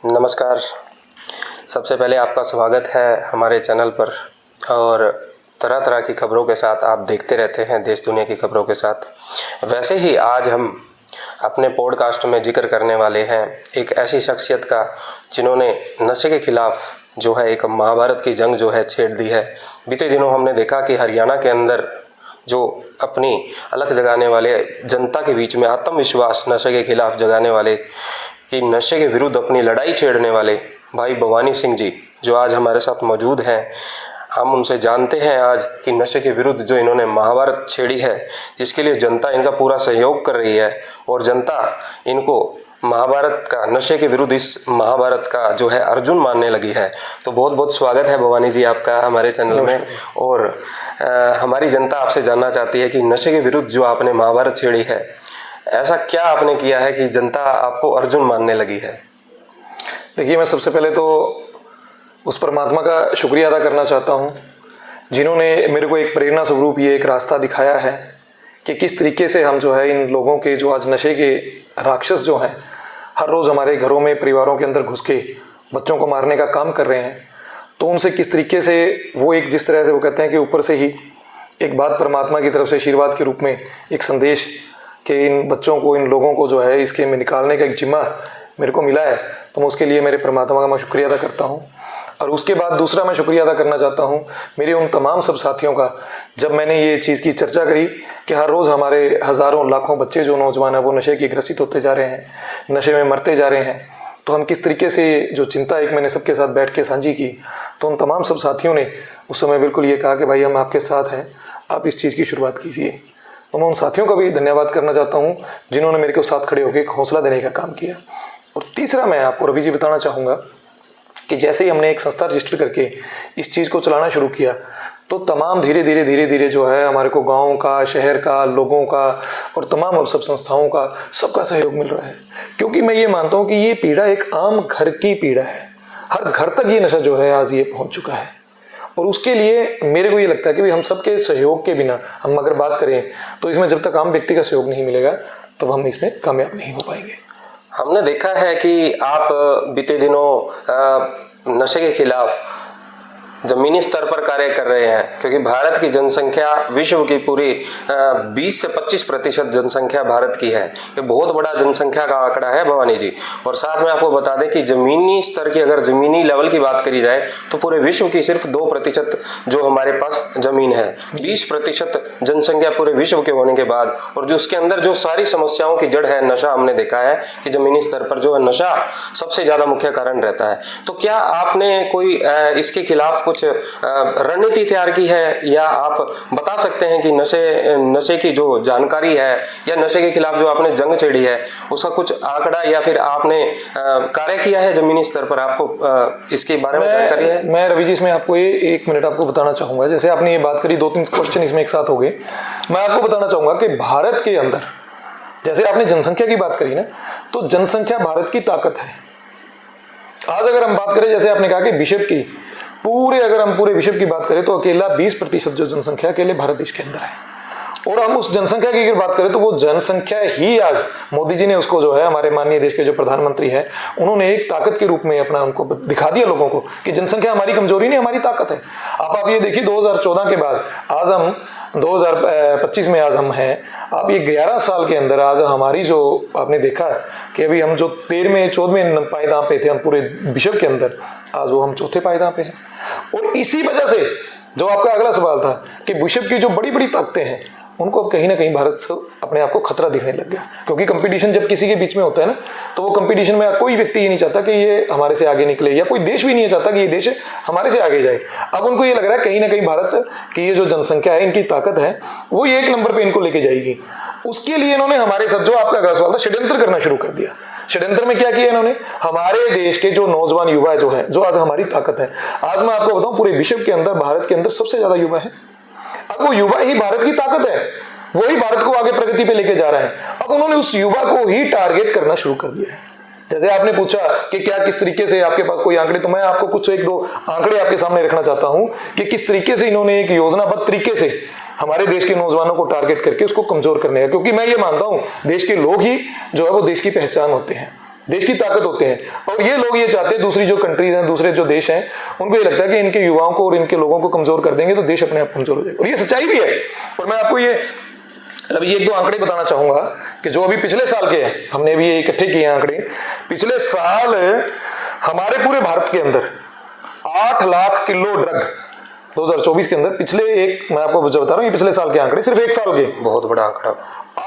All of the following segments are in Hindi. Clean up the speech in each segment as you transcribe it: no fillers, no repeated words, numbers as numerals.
नमस्कार। सबसे पहले आपका स्वागत है हमारे चैनल पर। और तरह तरह की खबरों के साथ आप देखते रहते हैं, देश दुनिया की खबरों के साथ। वैसे ही आज हम अपने पॉडकास्ट में जिक्र करने वाले हैं एक ऐसी शख्सियत का जिन्होंने नशे के खिलाफ जो है एक महाभारत की जंग जो है छेड़ दी है। बीते दिनों हमने देखा कि हरियाणा के अंदर जो अपनी अलख जगाने वाले, जनता के बीच में आत्मविश्वास नशे के खिलाफ जगाने वाले, कि नशे के विरुद्ध अपनी लड़ाई छेड़ने वाले भाई भवानी सिंह जी जो आज हमारे साथ मौजूद हैं। हम उनसे जानते हैं आज कि नशे के विरुद्ध जो इन्होंने महाभारत छेड़ी है, जिसके लिए जनता इनका पूरा सहयोग कर रही है और जनता इनको महाभारत का, नशे के विरुद्ध इस महाभारत का जो है अर्जुन मानने लगी है। तो बहुत बहुत स्वागत है भवानी जी आपका हमारे चैनल में। और हमारी जनता आपसे जानना चाहती है कि नशे के विरुद्ध जो आपने महाभारत छेड़ी है, ऐसा क्या आपने किया है कि जनता आपको अर्जुन मानने लगी है? देखिए, मैं सबसे पहले तो उस परमात्मा का शुक्रिया अदा करना चाहता हूँ जिन्होंने मेरे को एक प्रेरणा स्वरूप ये एक रास्ता दिखाया है कि किस तरीके से हम जो है इन लोगों के जो आज नशे के राक्षस जो हैं, हर रोज़ हमारे घरों में, परिवारों के अंदर घुस के बच्चों को मारने का काम कर रहे हैं, तो उनसे किस तरीके से वो एक, जिस तरह से वो कहते हैं कि ऊपर से ही एक बात परमात्मा की तरफ से आशीर्वाद के रूप में एक संदेश कि इन बच्चों को, इन लोगों को जो है इसके में निकालने का एक जिम्मा मेरे को मिला है, तो मैं उसके लिए मेरे परमात्मा का मैं शुक्रिया अदा करता हूँ। और उसके बाद दूसरा मैं शुक्रिया अदा करना चाहता हूँ मेरे उन तमाम सब साथियों का, जब मैंने ये चीज़ की चर्चा करी कि हर रोज़ हमारे हज़ारों लाखों बच्चे जो नौजवान हैं वो नशे की ग्रसित होते जा रहे हैं, नशे में मरते जा रहे हैं, तो हम किस तरीके से जो चिंता एक मैंने सबके साथ बैठ के साझी की, तो उन तमाम सब साथियों ने उस समय बिल्कुल ये कहा कि भाई हम आपके साथ हैं, आप इस चीज़ की शुरुआत कीजिए। तो मैं उन साथियों का भी धन्यवाद करना चाहता हूँ जिन्होंने मेरे को साथ खड़े होकर एक हौसला देने का काम किया। और तीसरा मैं आपको रवि जी बताना चाहूँगा कि जैसे ही हमने एक संस्था रजिस्टर करके इस चीज़ को चलाना शुरू किया, तो तमाम धीरे धीरे जो है हमारे को गाँव का, शहर का, लोगों का और तमाम अब सब संस्थाओं का सबका सहयोग मिल रहा है। क्योंकि मैं ये मानता हूँ कि ये पीड़ा एक आम घर की पीड़ा है, हर घर तक ये नशा जो है आज ये पहुँच चुका है। और उसके लिए मेरे को ये लगता है कि भाई हम सबके सहयोग के बिना हम अगर बात करें तो इसमें जब तक आम व्यक्ति का सहयोग नहीं मिलेगा तब हम इसमें कामयाब नहीं हो पाएंगे। हमने देखा है कि आप बीते दिनों नशे के खिलाफ जमीनी स्तर पर कार्य कर रहे हैं, क्योंकि भारत की जनसंख्या विश्व की पूरी 20 से 25% जनसंख्या भारत की है। ये बहुत बड़ा जनसंख्या का आंकड़ा है भवानी जी। और साथ में आपको बता दें कि जमीनी स्तर की, अगर जमीनी लेवल की बात करी जाए तो पूरे विश्व की सिर्फ 2% जो हमारे पास जमीन है। 20% जनसंख्या पूरे विश्व के होने के बाद, और जो उसके अंदर जो सारी समस्याओं की जड़ है नशा, हमने देखा है कि जमीनी स्तर पर जो है नशा सबसे ज्यादा मुख्य कारण रहता है। तो क्या आपने कोई इसके खिलाफ कुछ रणनीति तैयार की है, या आप बता सकते हैं कि नशे की जो जानकारी है या नशे के खिलाफ जो आपने जंग छेड़ी है उसका कुछ आंकड़ा या फिर आपने कार्य किया है जमीनी स्तर पर? आपको इसके बारे में जानकारी है? मैं रवि जी इसमें आपको एक मिनट आपको बताना चाहूंगा। जैसे आपने ये बात करी, 2-3 क्वेश्चन इसमें एक साथ हो गए। मैं आपको बताना चाहूंगा कि भारत के अंदर, जैसे आपने जनसंख्या की बात करी ना, तो जनसंख्या भारत की ताकत है। आज अगर हम बात करें, जैसे आपने कहा कि विश्व की अगर हम पूरे विश्व की बात करें तो अकेला 20% जो जनसंख्या अकेले भारत देश के अंदर है। और हम उस जनसंख्या की अगर बात करें तो वो जनसंख्या ही आज मोदी जी ने उसको जो है, हमारे माननीय देश के जो प्रधानमंत्री हैं, उन्होंने एक ताकत के रूप में अपना उनको दिखा दिया लोगों को कि जनसंख्या हमारी कमजोरी नहीं, हमारी ताकत है। आप ये देखिए, 2014 के बाद आज हम 2025 में आज हम हैं। आप ये 11 साल के अंदर आज हमारी जो आपने देखा कि अभी हम जो 13वें-14वें पायदान पे थे हम पूरे विश्व के अंदर, आज वो हम चौथे पायदान पे हैं। और इसी वजह से जो आपका अगला सवाल था कि विश्व की जो बड़ी बड़ी ताकतें हैं उनको अब कहीं ना कहीं भारत से अपने आप को खतरा दिखने लग गया। क्योंकि कंपटीशन जब किसी के बीच में होता है ना, तो वो कंपटीशन में कोई व्यक्ति ये नहीं चाहता कि ये हमारे से आगे निकले, या कोई देश भी नहीं चाहता कि ये देश हमारे से आगे जाए। अब उनको ये लग रहा है कहीं ना कहीं भारत की ये जो जनसंख्या है, इनकी ताकत है, वो ये 1 नंबर पे इनको लेके जाएगी। उसके लिए इन्होंने हमारे साथ, जो आपका अगला सवाल था, षड्यंत्र करना शुरू कर दिया। षड्यंत्र में क्या किया इन्होंने? हमारे देश के जो नौजवान युवा जो है, जो आज हमारी ताकत है, आज मैं आपको बताऊं पूरे विश्व के अंदर भारत के अंदर सबसे ज्यादा युवा है। अब वो युवा ही भारत की ताकत है, वही भारत को आगे प्रगति पे लेके जा रहा है। अब उन्होंने उस युवा को ही टारगेट करना शुरू कर दिया है। जैसे आपने पूछा कि क्या किस तरीके से आपके पास कोई आंकड़े, तो मैं आपको कुछ 1-2 आंकड़े आपके सामने रखना चाहता हूं कि किस तरीके से इन्होंने एक योजनाबद्ध तरीके से हमारे देश के नौजवानों को टारगेट करके उसको कमजोर करने का। क्योंकि मैं ये मानता हूं देश के लोग ही जो है वो देश की पहचान होते हैं। देश की ताकत होते हैं। और ये लोग ये चाहते हैं, दूसरी जो कंट्रीज हैं, दूसरे जो देश हैं, उनको ये लगता है कि इनके युवाओं को और इनके लोगों को कमजोर कर देंगे तो देश अपने आप कमजोर हो जाएगा। और ये सच्चाई भी है। और मैं आपको ये अभी 1-2 आंकड़े बताना चाहूंगा कि जो अभी पिछले साल के हैं, हमने अभी ये इकट्ठे किए आंकड़े। पिछले साल हमारे पूरे भारत के अंदर 8 लाख किलो ड्रग 2024 के अंदर, मैं आपको जो बता रहा हूँ ये पिछले साल के आंकड़े, सिर्फ 1 साल के, बहुत बड़ा आंकड़ा।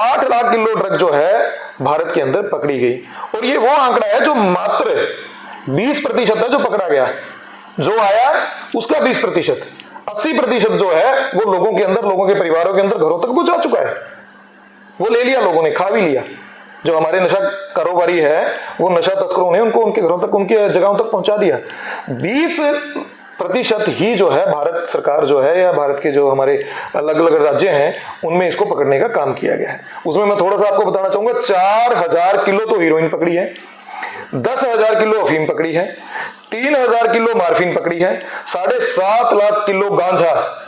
8 लाख किलो ड्रग जो है भारत के अंदर पकड़ी गई। और ये वो आंकड़ा है जो मात्र 20% है जो पकड़ा गया, जो आया उसका 20%। 80% जो है वो लोगों के अंदर, लोगों के परिवारों के अंदर, घरों तक वो जा चुका है। वो ले लिया लोगों ने, खा भी लिया। जो हमारे नशा कारोबारी है, वो नशा तस्करों ने उनको उनके घरों तक, उनकी जगहों तक पहुंचा दिया। 20% ही जो है भारत सरकार जो है, या भारत के जो हमारे अलग अलग राज्य हैं, उनमें इसको पकड़ने का काम किया गया है। उसमें मैं थोड़ा सा आपको बताना चाहूंगा, 4000 किलो तो हीरोइन पकड़ी है, 10,000 किलो अफीम पकड़ी है, 3000 किलो मार्फिन पकड़ी है, 7.5 लाख किलो गांजा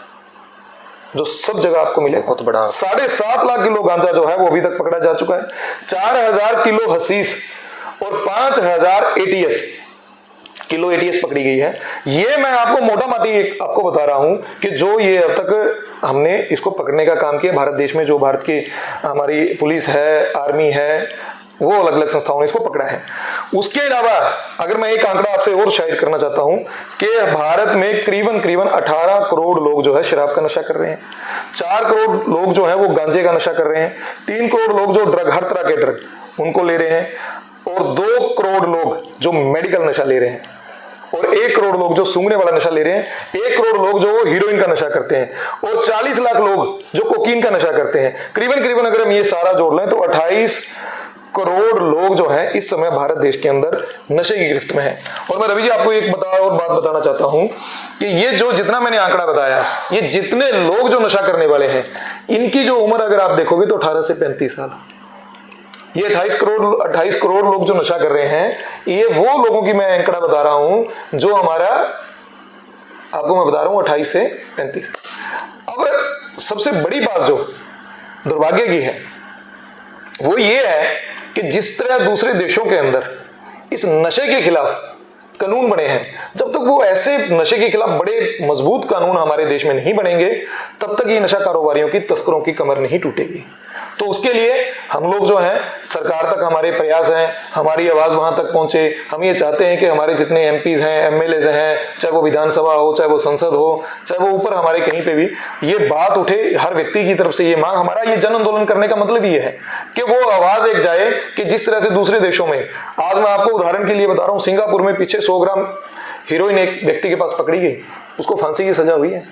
जो सब जगह आपको मिले, बहुत बड़ा। 7.5 लाख किलो गांजा जो है वो अभी तक पकड़ा जा चुका है, 4000 किलो हसीस और 5000 एटीएस किलो एटीएस पकड़ी गई है। ये मैं आपको मोटा माटी आपको बता रहा हूं कि जो ये अब तक हमने इसको पकड़ने का काम किया भारत देश में, जो भारत की हमारी पुलिस है, आर्मी है, वो अलग अलग संस्थाओं ने इसको पकड़ा है। उसके अलावा अगर मैं एक आंकड़ा आपसे और शेयर करना चाहता हूं कि भारत में करीबन 18 करोड़ लोग जो है शराब का नशा कर रहे हैं, 4 करोड़ लोग जो है वो गांजे का नशा कर रहे हैं, 3 करोड़ लोग जो ड्रग, हर तरह के ड्रग उनको ले रहे हैं, और 2 करोड़ लोग जो मेडिकल नशा ले रहे हैं, और 1 करोड़ लोग जो सूंघने वाला नशा ले रहे हैं, 1 करोड़ लोग जो हीरोइन का नशा करते हैं, और 40 लाख लोग जो कोकीन का नशा करते हैं। करीबन अगर हम ये सारा जोड़ लें तो 28 करोड़ लोग जो हैं इस समय भारत देश के अंदर नशे की गिरफ्त में हैं। और मैं रवि जी आपको एक और बात बताना चाहता हूं कि ये जो जितना मैंने आंकड़ा बताया, ये जितने लोग जो नशा करने वाले हैं, इनकी जो उम्र अगर आप देखोगे तो 18 से 35 साल। ये 28 करोड़ लोग जो नशा कर रहे हैं, ये वो लोगों की मैं आंकड़ा बता रहा हूं जो हमारा, आपको मैं बता रहा हूं 28 से 35। अब सबसे बड़ी बात जो दुर्भाग्य की है वो ये है कि जिस तरह दूसरे देशों के अंदर इस नशे के खिलाफ कानून बने हैं, जब तक वो ऐसे नशे के खिलाफ बड़े मजबूत कानून हमारे देश में नहीं बनेंगे, तब तक ये नशा कारोबारियों की, तस्करों की कमर नहीं टूटेगी। तो उसके लिए हम लोग जो हैं, सरकार तक हमारे प्रयास हैं, हमारी आवाज वहां तक पहुंचे। हम ये चाहते हैं कि हमारे जितने एमपीज हैं, एमएलए हैं, चाहे वो विधानसभा हो, चाहे वो संसद हो, चाहे वो ऊपर हमारे कहीं पे भी ये बात उठे, हर व्यक्ति की तरफ से ये मांग। हमारा ये जन आंदोलन करने का मतलब ये है कि वो आवाज एक जाए कि जिस तरह से दूसरे देशों में, आज मैं आपको उदाहरण के लिए बता रहा हूं, सिंगापुर में पीछे 100 ग्राम हीरोइन एक व्यक्ति के पास पकड़ी गई, उसको फांसी की सजा हुई है।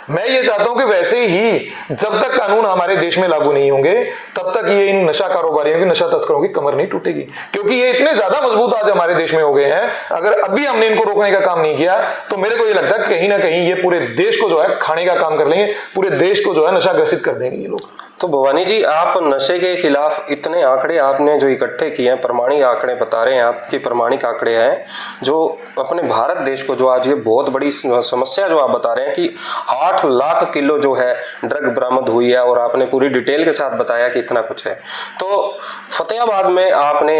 मैं ये चाहता हूं कि वैसे ही जब तक कानून हमारे देश में लागू नहीं होंगे, तब तक ये इन नशा कारोबारियों की, नशा तस्करों की कमर नहीं टूटेगी। क्योंकि ये इतने ज्यादा मजबूत आज हमारे देश में हो गए हैं, अगर अभी हमने इनको रोकने का काम नहीं किया तो मेरे को ये लगता है कहीं ना कहीं ये पूरे देश को जो है खाने का काम कर लेंगे, पूरे देश को जो है नशा ग्रसित कर देंगे ये लोग। तो भवानी जी, आप नशे के खिलाफ इतने आंकड़े आपने जो इकट्ठे किए हैं, प्रमाणिक आंकड़े बता रहे हैं, आपके प्रमाणिक आंकड़े हैं जो अपने भारत देश को, जो आज ये बहुत बड़ी समस्या जो आप बता रहे हैं कि 8 लाख किलो जो है ड्रग बरामद हुई है, और आपने पूरी डिटेल के साथ बताया कि इतना कुछ है। तो फतेहाबाद में आपने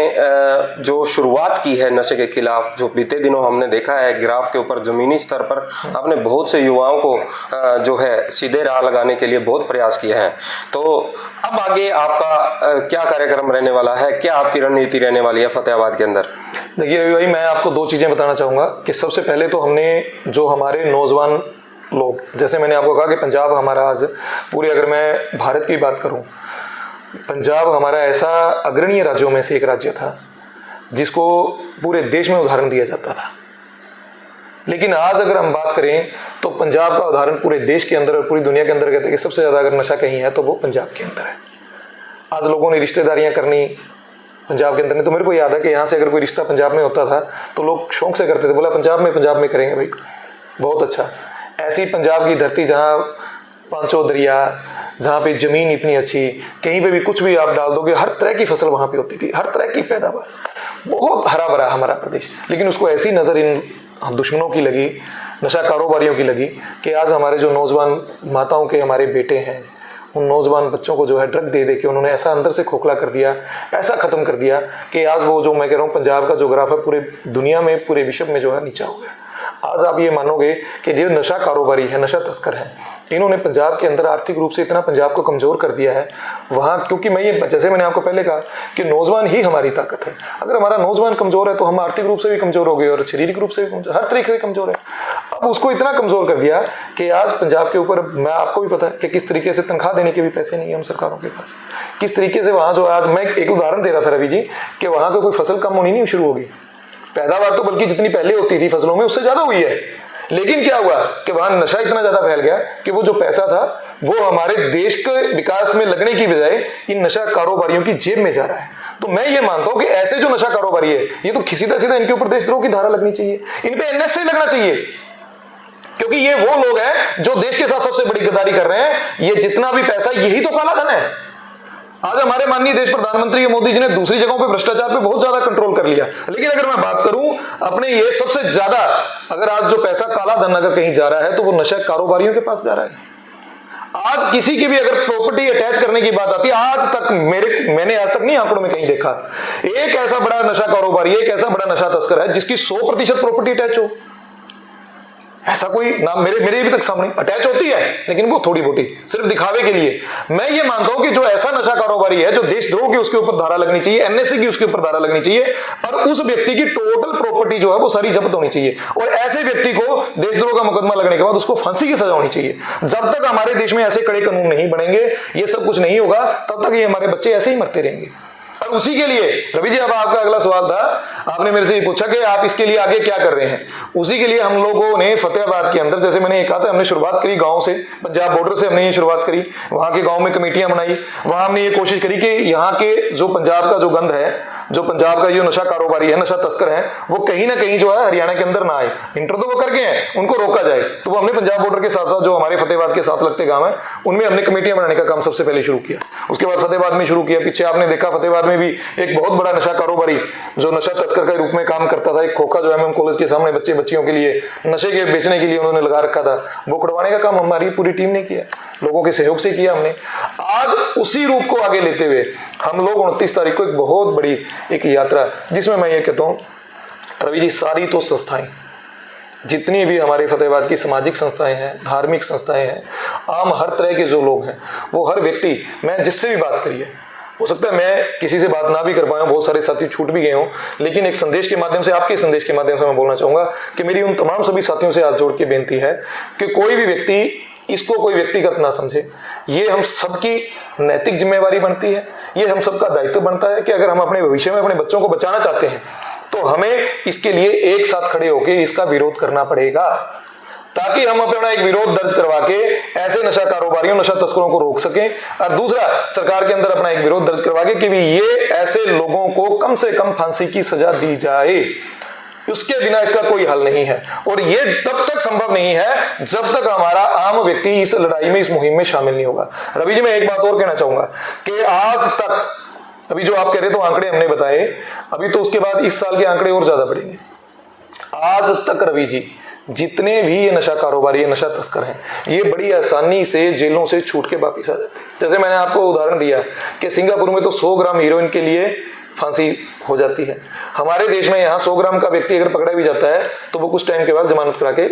जो शुरुआत की है नशे के खिलाफ, जो बीते दिनों हमने देखा है ग्राफ के ऊपर, जमीनी स्तर पर आपने बहुत से युवाओं को जो है सीधे राह लगाने के लिए बहुत प्रयास किए हैं। तो अब आगे आपका क्या कार्यक्रम रहने वाला है, क्या आपकी रणनीति रहने वाली है फतेहाबाद के अंदर? देखिए रवि भाई, मैं आपको 2 चीजें बताना चाहूंगा कि सबसे पहले तो हमने जो हमारे नौजवान लोग, जैसे मैंने आपको कहा कि पंजाब हमारा आज पूरे, अगर मैं भारत की बात करूं, पंजाब हमारा ऐसा अग्रणीय राज्यों में से एक राज्य था जिसको पूरे देश में उदाहरण दिया जाता था। लेकिन आज अगर हम बात करें तो पंजाब का उदाहरण पूरे देश के अंदर और पूरी दुनिया के अंदर कहते हैं कि सबसे ज्यादा अगर नशा कहीं है तो वो पंजाब के अंदर है। आज लोगों ने रिश्तेदारियां करनी पंजाब के अंदर नहीं, तो मेरे को याद है कि यहाँ से अगर कोई रिश्ता पंजाब में होता था तो लोग शौक से करते थे, बोला पंजाब में करेंगे भाई, बहुत अच्छा। ऐसी पंजाब की धरती जहाँ 5 दरिया, जहाँ पे जमीन इतनी अच्छी, कहीं पे भी कुछ भी आप डाल दोगे, हर तरह की फसल वहाँ पे होती थी, हर तरह की पैदावार, बहुत हरा भरा हमारा प्रदेश। लेकिन उसको ऐसी नज़र इन दुश्मनों की लगी, नशा कारोबारियों की लगी कि आज हमारे जो नौजवान माताओं के हमारे बेटे हैं, उन नौजवान बच्चों को जो है ड्रग दे दे के उन्होंने ऐसा अंदर से खोखला कर दिया, ऐसा खत्म कर दिया कि आज वो जो मैं कह रहा हूँ पंजाब का जो ग्राफ है पूरे दुनिया में, पूरे विश्व में जो है नीचा हो गया। आज आप ये मानोगे कि जो नशा कारोबारी है, नशा तस्कर है, इन्होंने पंजाब के अंदर आर्थिक रूप से इतना पंजाब को कमजोर कर दिया है वहाँ, क्योंकि जैसे मैंने आपको पहले कहा कि नौजवान ही हमारी ताकत है। अगर हमारा नौजवान कमजोर है तो हम आर्थिक रूप से भी कमजोर हो गए और शारीरिक रूप से भी कमजोर, हर तरीके से कमजोर है। अब उसको इतना कमजोर कर दिया कि आज पंजाब के ऊपर, मैं आपको भी पता है कि किस तरीके से तनख्वाह देने के भी पैसे नहीं है हम सरकारों के पास, किस तरीके से वहाँ जो आज मैं एक उदाहरण दे रहा था रवि जी कि वहाँ पे कोई फसल कम होनी नहीं शुरू होगी, पैदावार तो बल्कि जितनी पहले होती थी फसलों में उससे ज्यादा हुई है, लेकिन क्या हुआ कि वहां नशा इतना ज्यादा फैल गया कि वो जो पैसा था वो हमारे देश के विकास में लगने की बजाय इन नशा कारोबारियों की जेब में जा रहा है। तो मैं ये मानता हूं कि ऐसे जो नशा कारोबारी है ये तो सीधा सीधा इनके ऊपर देशद्रोह की धारा लगनी चाहिए, इन पे एनएसए लगना चाहिए, क्योंकि ये वो लोग हैं जो देश के साथ सबसे बड़ी गद्दारी कर रहे हैं। ये जितना भी पैसा, यही तो काला धन है। आज हमारे माननीय देश प्रधानमंत्री मोदी जी ने दूसरी जगहों पे भ्रष्टाचार पे बहुत ज्यादा कंट्रोल कर लिया, लेकिन अगर मैं बात करूं अपने ये सबसे ज्यादा, अगर आज जो पैसा काला धन अगर कहीं जा रहा है तो वो नशा कारोबारियों के पास जा रहा है। आज किसी की भी अगर प्रॉपर्टी अटैच करने की बात आती है, आज तक मैंने आज तक नहीं आंकड़ों में कहीं देखा एक ऐसा बड़ा नशा कारोबारी, एक ऐसा बड़ा नशा तस्कर है जिसकी 100% प्रॉपर्टी अटैच हो। ऐसा कोई नाम मेरे अभी तक सामने अटैच होती है, लेकिन वो थोड़ी मोटी सिर्फ दिखावे के लिए। मैं ये मानता हूं कि जो ऐसा नशा कारोबारी है, जो देशद्रोह की उसके ऊपर धारा लगनी चाहिए, एनएसए की उसके ऊपर धारा लगनी चाहिए और उस व्यक्ति की टोटल प्रॉपर्टी जो है वो सारी जब्त होनी चाहिए। और ऐसे व्यक्ति को देशद्रोह का मुकदमा लगने के बाद उसको फांसी की सजा होनी चाहिए। जब तक हमारे देश में ऐसे कड़े कानून नहीं बनेंगे, ये सब कुछ नहीं होगा, तब तक ये हमारे बच्चे ऐसे ही मरते रहेंगे। और उसी के लिए रवि जी, अब आपका अगला सवाल था, आपने मेरे से ये पूछा कि आप इसके लिए आगे क्या कर रहे हैं। उसी के लिए हम लोगों ने फतेहाबाद के अंदर, जैसे मैंने ये कहा था, हमने शुरुआत करी गांव से, पंजाब बॉर्डर से हमने ये शुरुआत करी, वहां के गांव में कमेटियां बनाई, वहां हमने ये कोशिश करी कि यहाँ के जो पंजाब का जो गंद है, जो पंजाब का जो नशा कारोबारी है, नशा तस्कर है, वो कहीं ना कहीं जो है हरियाणा के अंदर ना आए। इंटर तो वो करके हैं, उनको रोका जाए। तो वो हमने पंजाब बॉर्डर के साथ साथ जो हमारे फतेहाबाद के साथ लगते गांव है उनमें हमने कमेटियां बनाने का काम सबसे पहले शुरू किया। उसके बाद फतेहाबाद में शुरू किया। पीछे आपने देखा फतेहाबाद में भी एक बहुत बड़ा नशा कारोबारी जो नशा तस्कर के रूप में काम करता था, एक खोखा जो एमएम कॉलेज के सामने बच्चियों के लिए नशे के बेचने के लिए उन्होंने लगा रखा था, वो खुड़वाने का काम हमारी पूरी टीम ने किया, लोगों के सहयोग से किया हमने। आज उसी रूप को आगे लेते हुए हम लोग 29 तारीख को एक बहुत बड़ी एक यात्रा, जिसमें मैं ये कहता हूँ रवि जी, सारी तो संस्थाएं, जितनी भी हमारे फतेहाबाद की सामाजिक संस्थाएं हैं, धार्मिक संस्थाएं हैं, आम हर तरह के जो लोग हैं, वो हर व्यक्ति, मैं जिससे भी बात करी है, हो सकता है मैं किसी से बात ना भी कर पाया, बहुत सारे साथी छूट भी गए हों, लेकिन एक संदेश के माध्यम से, आपके संदेश के माध्यम से मैं बोलना चाहूंगा कि मेरी उन तमाम सभी साथियों से हाथ जोड़ के बेनती है कि कोई भी व्यक्ति इसको कोई व्यक्तिगत ना समझे। ये हम सबकी नैतिक जिम्मेवारी बनती है, ये हम सबका दायित्व बनता है कि अगर हम अपने भविष्य में अपने बच्चों को बचाना चाहते हैं तो हमें इसके लिए एक साथ खड़े होकर इसका विरोध करना पड़ेगा, ताकि हम अपना एक विरोध दर्ज करवा के ऐसे नशा कारोबारियों, नशा तस्करों को रोक सकें। और दूसरा, सरकार के अंदर अपना एक विरोध दर्ज करवा के कि भी ये ऐसे लोगों को कम से कम फांसी की सजा दी जाए, उसके बिना इसका कोई हल नहीं है। और ये तब तक संभव नहीं है जब तक हमारा आम व्यक्ति इस लड़ाई में, इस मुहिम में शामिल नहीं होगा। रवि जी, मैं एक बात और कहना चाहूंगा कि आज तक, अभी जो आप कह रहे तो आंकड़े हमने बताए, अभी तो उसके बाद इस साल के आंकड़े और ज्यादा बढ़ेंगे। आज तक रवि जी, जितने भी ये नशा कारोबारी, नशा तस्कर हैं, ये बड़ी आसानी से जेलों से छूट के वापिस आ जाते हैं। जैसे मैंने आपको उदाहरण दिया कि सिंगापुर में तो 100 ग्राम हीरोइन के लिए फांसी हो जाती है। हमारे देश में यहाँ 100 ग्राम का व्यक्ति अगर पकड़ा भी जाता है तो वो कुछ टाइम के बाद जमानत करा के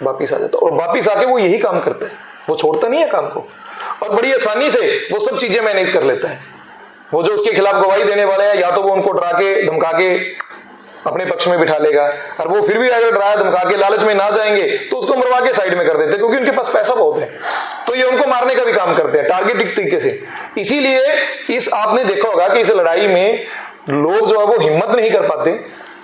वापिस आ जाता है, और वापिस आके वो यही काम करता है, वो छोड़ता नहीं है काम को, और बड़ी आसानी से वो सब चीजें मैनेज कर लेता है। वो जो उसके खिलाफ गवाही देने वाले हैं, या तो वो उनको डरा के धमका के अपने पक्ष में बिठा लेगा, और वो फिर भी अगर डराया धमका के लालच में ना जाएंगे तो उसको मरवा के साइड में कर देते हैं, क्योंकि उनके पास पैसा बहुत है, तो ये उनको मारने का भी काम करते हैं टारगेटेड तरीके से। इसीलिए इस आपने देखा होगा कि इस लड़ाई में लोग जो है वो हिम्मत नहीं कर पाते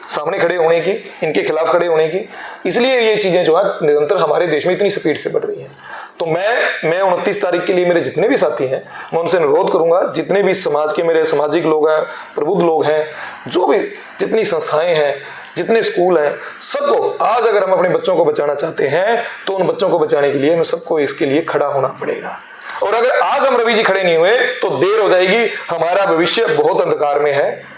सामने खड़े होने की, इनके खिलाफ खड़े होने की, इसलिए ये चीजें जो है निरंतर हमारे देश में इतनी स्पीड से बढ़ रही हैं। तो मैं 29 तारीख के लिए मेरे जितने भी साथी हैं, मैं उनसे अनुरोध करूंगा, जितने भी समाज के मेरे सामाजिक लोग हैं, प्रबुद्ध लोग हैं, जो भी जितनी संस्थाएं हैं, जितने स्कूल हैं, सबको आज अगर हम अपने बच्चों को बचाना चाहते हैं तो उन बच्चों को बचाने के लिए हमें सबको इसके लिए खड़ा होना पड़ेगा। और अगर आज हम रवि जी खड़े नहीं हुए तो देर हो जाएगी, हमारा भविष्य बहुत अंधकार में है।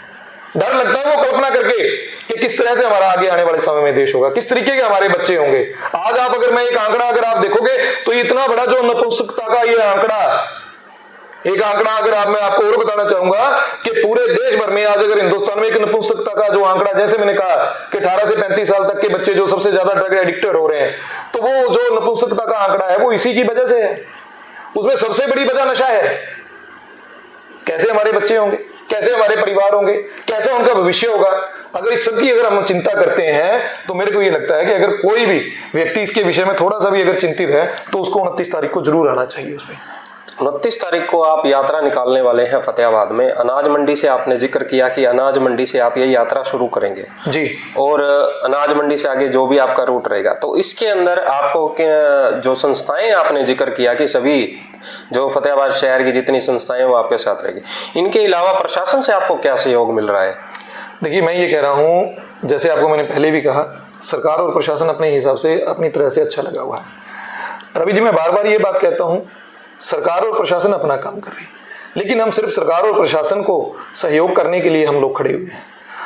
डर लगता है वो कल्पना करके कि किस तरह से हमारा आगे आने वाले समय में देश होगा, किस तरीके के हमारे बच्चे होंगे। आज आप अगर मैं एक आंकड़ा अगर आप देखोगे तो इतना बड़ा जो नपुंसकता का ये आंकड़ा एक आंकड़ा अगर मैं आपको और बताना चाहूंगा कि पूरे देश भर में आज अगर हिंदुस्तान में एक नपुंसकता का जो आंकड़ा, जैसे मैंने कहा कि 18 से 35 साल तक के बच्चे जो सबसे ज्यादा ड्रग एडिक्टेड हो रहे हैं, तो वो जो नपुंसकता का आंकड़ा है वो इसी की वजह से है। उसमें सबसे बड़ी वजह नशा है। कैसे हमारे बच्चे होंगे, कैसे हमारे परिवार होंगे, कैसे उनका भविष्य होगा, अगर इस सब की अगर हम चिंता करते हैं तो मेरे को ये लगता है कि अगर कोई भी व्यक्ति इसके विषय में थोड़ा सा भी अगर चिंतित है तो उसको 29 तारीख को जरूर आना चाहिए। उसमें 29 तारीख को आप यात्रा निकालने वाले हैं फतेहाबाद में। अनाज मंडी से आपने जिक्र किया कि अनाज मंडी से आप ये यात्रा शुरू करेंगे जी, और अनाज मंडी से आगे जो भी आपका रूट रहेगा, तो इसके अंदर आपको जो संस्थाएं आपने जिक्र किया कि सभी जो फतेहाबाद शहर की जितनी संस्थाएं वो आपके साथ रहेगी, इनके अलावा प्रशासन से आपको क्या सहयोग मिल रहा है? देखिए मैं ये कह रहा हूँ, जैसे आपको मैंने पहले भी कहा, सरकार और प्रशासन अपने हिसाब से अपनी तरह से अच्छा लगा हुआ है। रवि जी, मैं बार बार ये बात कहता हूँ, सरकार और प्रशासन अपना काम कर रही है, लेकिन हम सिर्फ सरकार और प्रशासन को सहयोग करने के लिए हम लोग खड़े हुए हैं।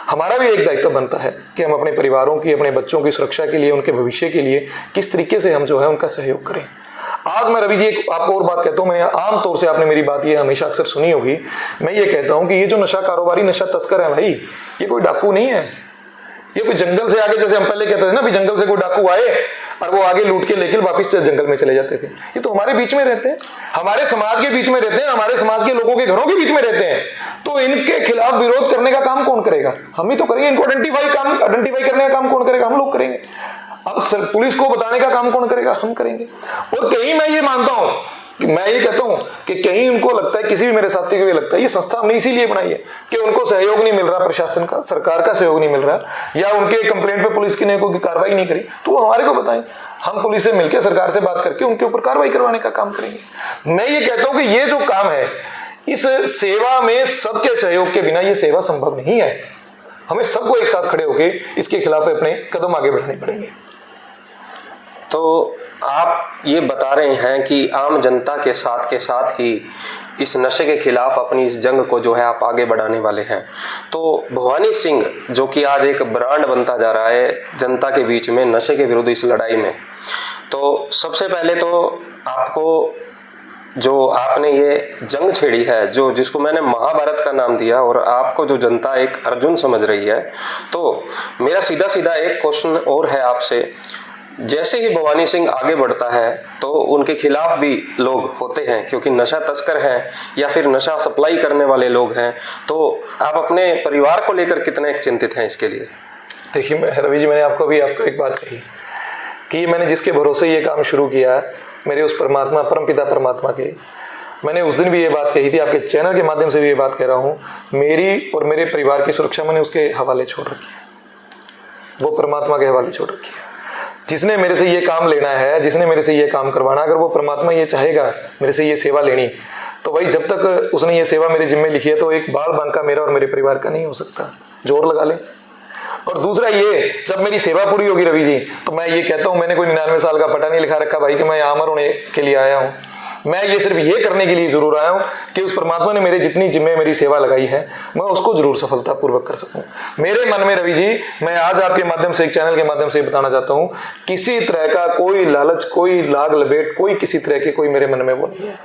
हमारा भी एक दायित्व बनता है कि हम अपने परिवारों की, अपने बच्चों की सुरक्षा के लिए, उनके भविष्य के लिए किस तरीके से हम जो है उनका सहयोग करें। आज मैं रवि जी एक आपको और बात कहता हूँ, मैंने आम तौर से आपने मेरी बात ये हमेशा अक्सर सुनी होगी, मैं ये कहता हूँ कि ये जो नशा कारोबारी, नशा तस्कर है भाई, ये कोई डाकू नहीं है। ये कोई जंगल से आगे, जैसे हम पहले कहते थे ना, भी जंगल से कोई डाकू आए और वो आगे लूट के लेके वापिस जंगल में चले जाते थे। ये तो हमारे बीच में रहते हैं, हमारे समाज के बीच में रहते हैं, हमारे समाज के लोगों के घरों के बीच में रहते हैं। तो इनके खिलाफ विरोध करने का काम कौन करेगा? हम ही तो करेंगे। इनको आइडेंटिफाई करने का काम कौन करेगा? हम लोग करेंगे। अब पुलिस को बताने का काम कौन करेगा? हम करेंगे। और कहीं मैं ये मानता हूं कि मैं ये कहता हूं कि कहीं उनको लगता है, किसी भी मेरे साथी को ये लगता है, ये संस्था हमने इसीलिए बनाई है कि उनको सहयोग नहीं मिल रहा, प्रशासन का, सरकार का सहयोग नहीं मिल रहा, या उनके कंप्लेंट पे पुलिस की ने कोई कार्रवाई नहीं करी, तो वो हमारे को बताएं। हम पुलिस से मिलकर, सरकार से बात करके उनके ऊपर कार्रवाई करवाने का काम करेंगे। मैं ये कहता हूं कि ये जो काम है, इस सेवा में सबके सहयोग के बिना ये सेवा संभव नहीं है। हमें सबको एक साथ खड़े होकर इसके खिलाफ अपने कदम आगे बढ़ाने पड़ेंगे। तो आप ये बता रहे हैं कि आम जनता के साथ ही इस नशे के खिलाफ अपनी इस जंग को जो है आप आगे बढ़ाने वाले हैं। तो भवानी सिंह जो कि आज एक ब्रांड बनता जा रहा है जनता के बीच में नशे के विरुद्ध इस लड़ाई में, तो सबसे पहले तो आपको जो आपने ये जंग छेड़ी है, जो जिसको मैंने महाभारत का नाम दिया, और आपको जो जनता एक अर्जुन समझ रही है, तो मेरा सीधा एक क्वेश्चन और है आपसे। जैसे ही भवानी सिंह आगे बढ़ता है तो उनके खिलाफ भी लोग होते हैं, क्योंकि नशा तस्कर हैं या फिर नशा सप्लाई करने वाले लोग हैं। तो आप अपने परिवार को लेकर कितने चिंतित हैं इसके लिए? देखिए रवि जी, मैंने आपको एक बात कही कि मैंने जिसके भरोसे ये काम शुरू किया, मेरे उस परमात्मा, परमपिता परमात्मा के, मैंने उस दिन भी ये बात कही थी, आपके चैनल के माध्यम से भी ये बात कह रहा हूँ, मेरी और मेरे परिवार की सुरक्षा मैंने उसके हवाले छोड़ रखी है, वो परमात्मा के हवाले छोड़ रखी है। जिसने मेरे से ये काम लेना है, जिसने मेरे से ये काम करवाना, अगर वो परमात्मा ये चाहेगा मेरे से ये सेवा लेनी, तो भाई जब तक उसने ये सेवा मेरे जिम्मे लिखी है तो एक बाल बांका मेरा और मेरे परिवार का नहीं हो सकता। जोर लगा ले। और दूसरा ये, जब मेरी सेवा पूरी होगी रवि जी, तो मैं ये कहता हूँ, मैंने कोई 99 साल का पटा नहीं लिखा रखा भाई कि मैं यहाँ अमर होने के लिए आया हूँ। मैं ये सिर्फ ये करने के लिए जरूर आया हूँ कि उस परमात्मा ने मेरे जितनी जिम्मे मेरी सेवा लगाई है, मैं उसको जरूर सफलतापूर्वक कर सकूं। मेरे मन में रवि जी, मैं आज आपके माध्यम से, एक चैनल के माध्यम से बताना चाहता हूँ, किसी तरह का कोई लालच, कोई लाग लपेट, कोई किसी तरह के कोई मेरे मन में वो नहीं है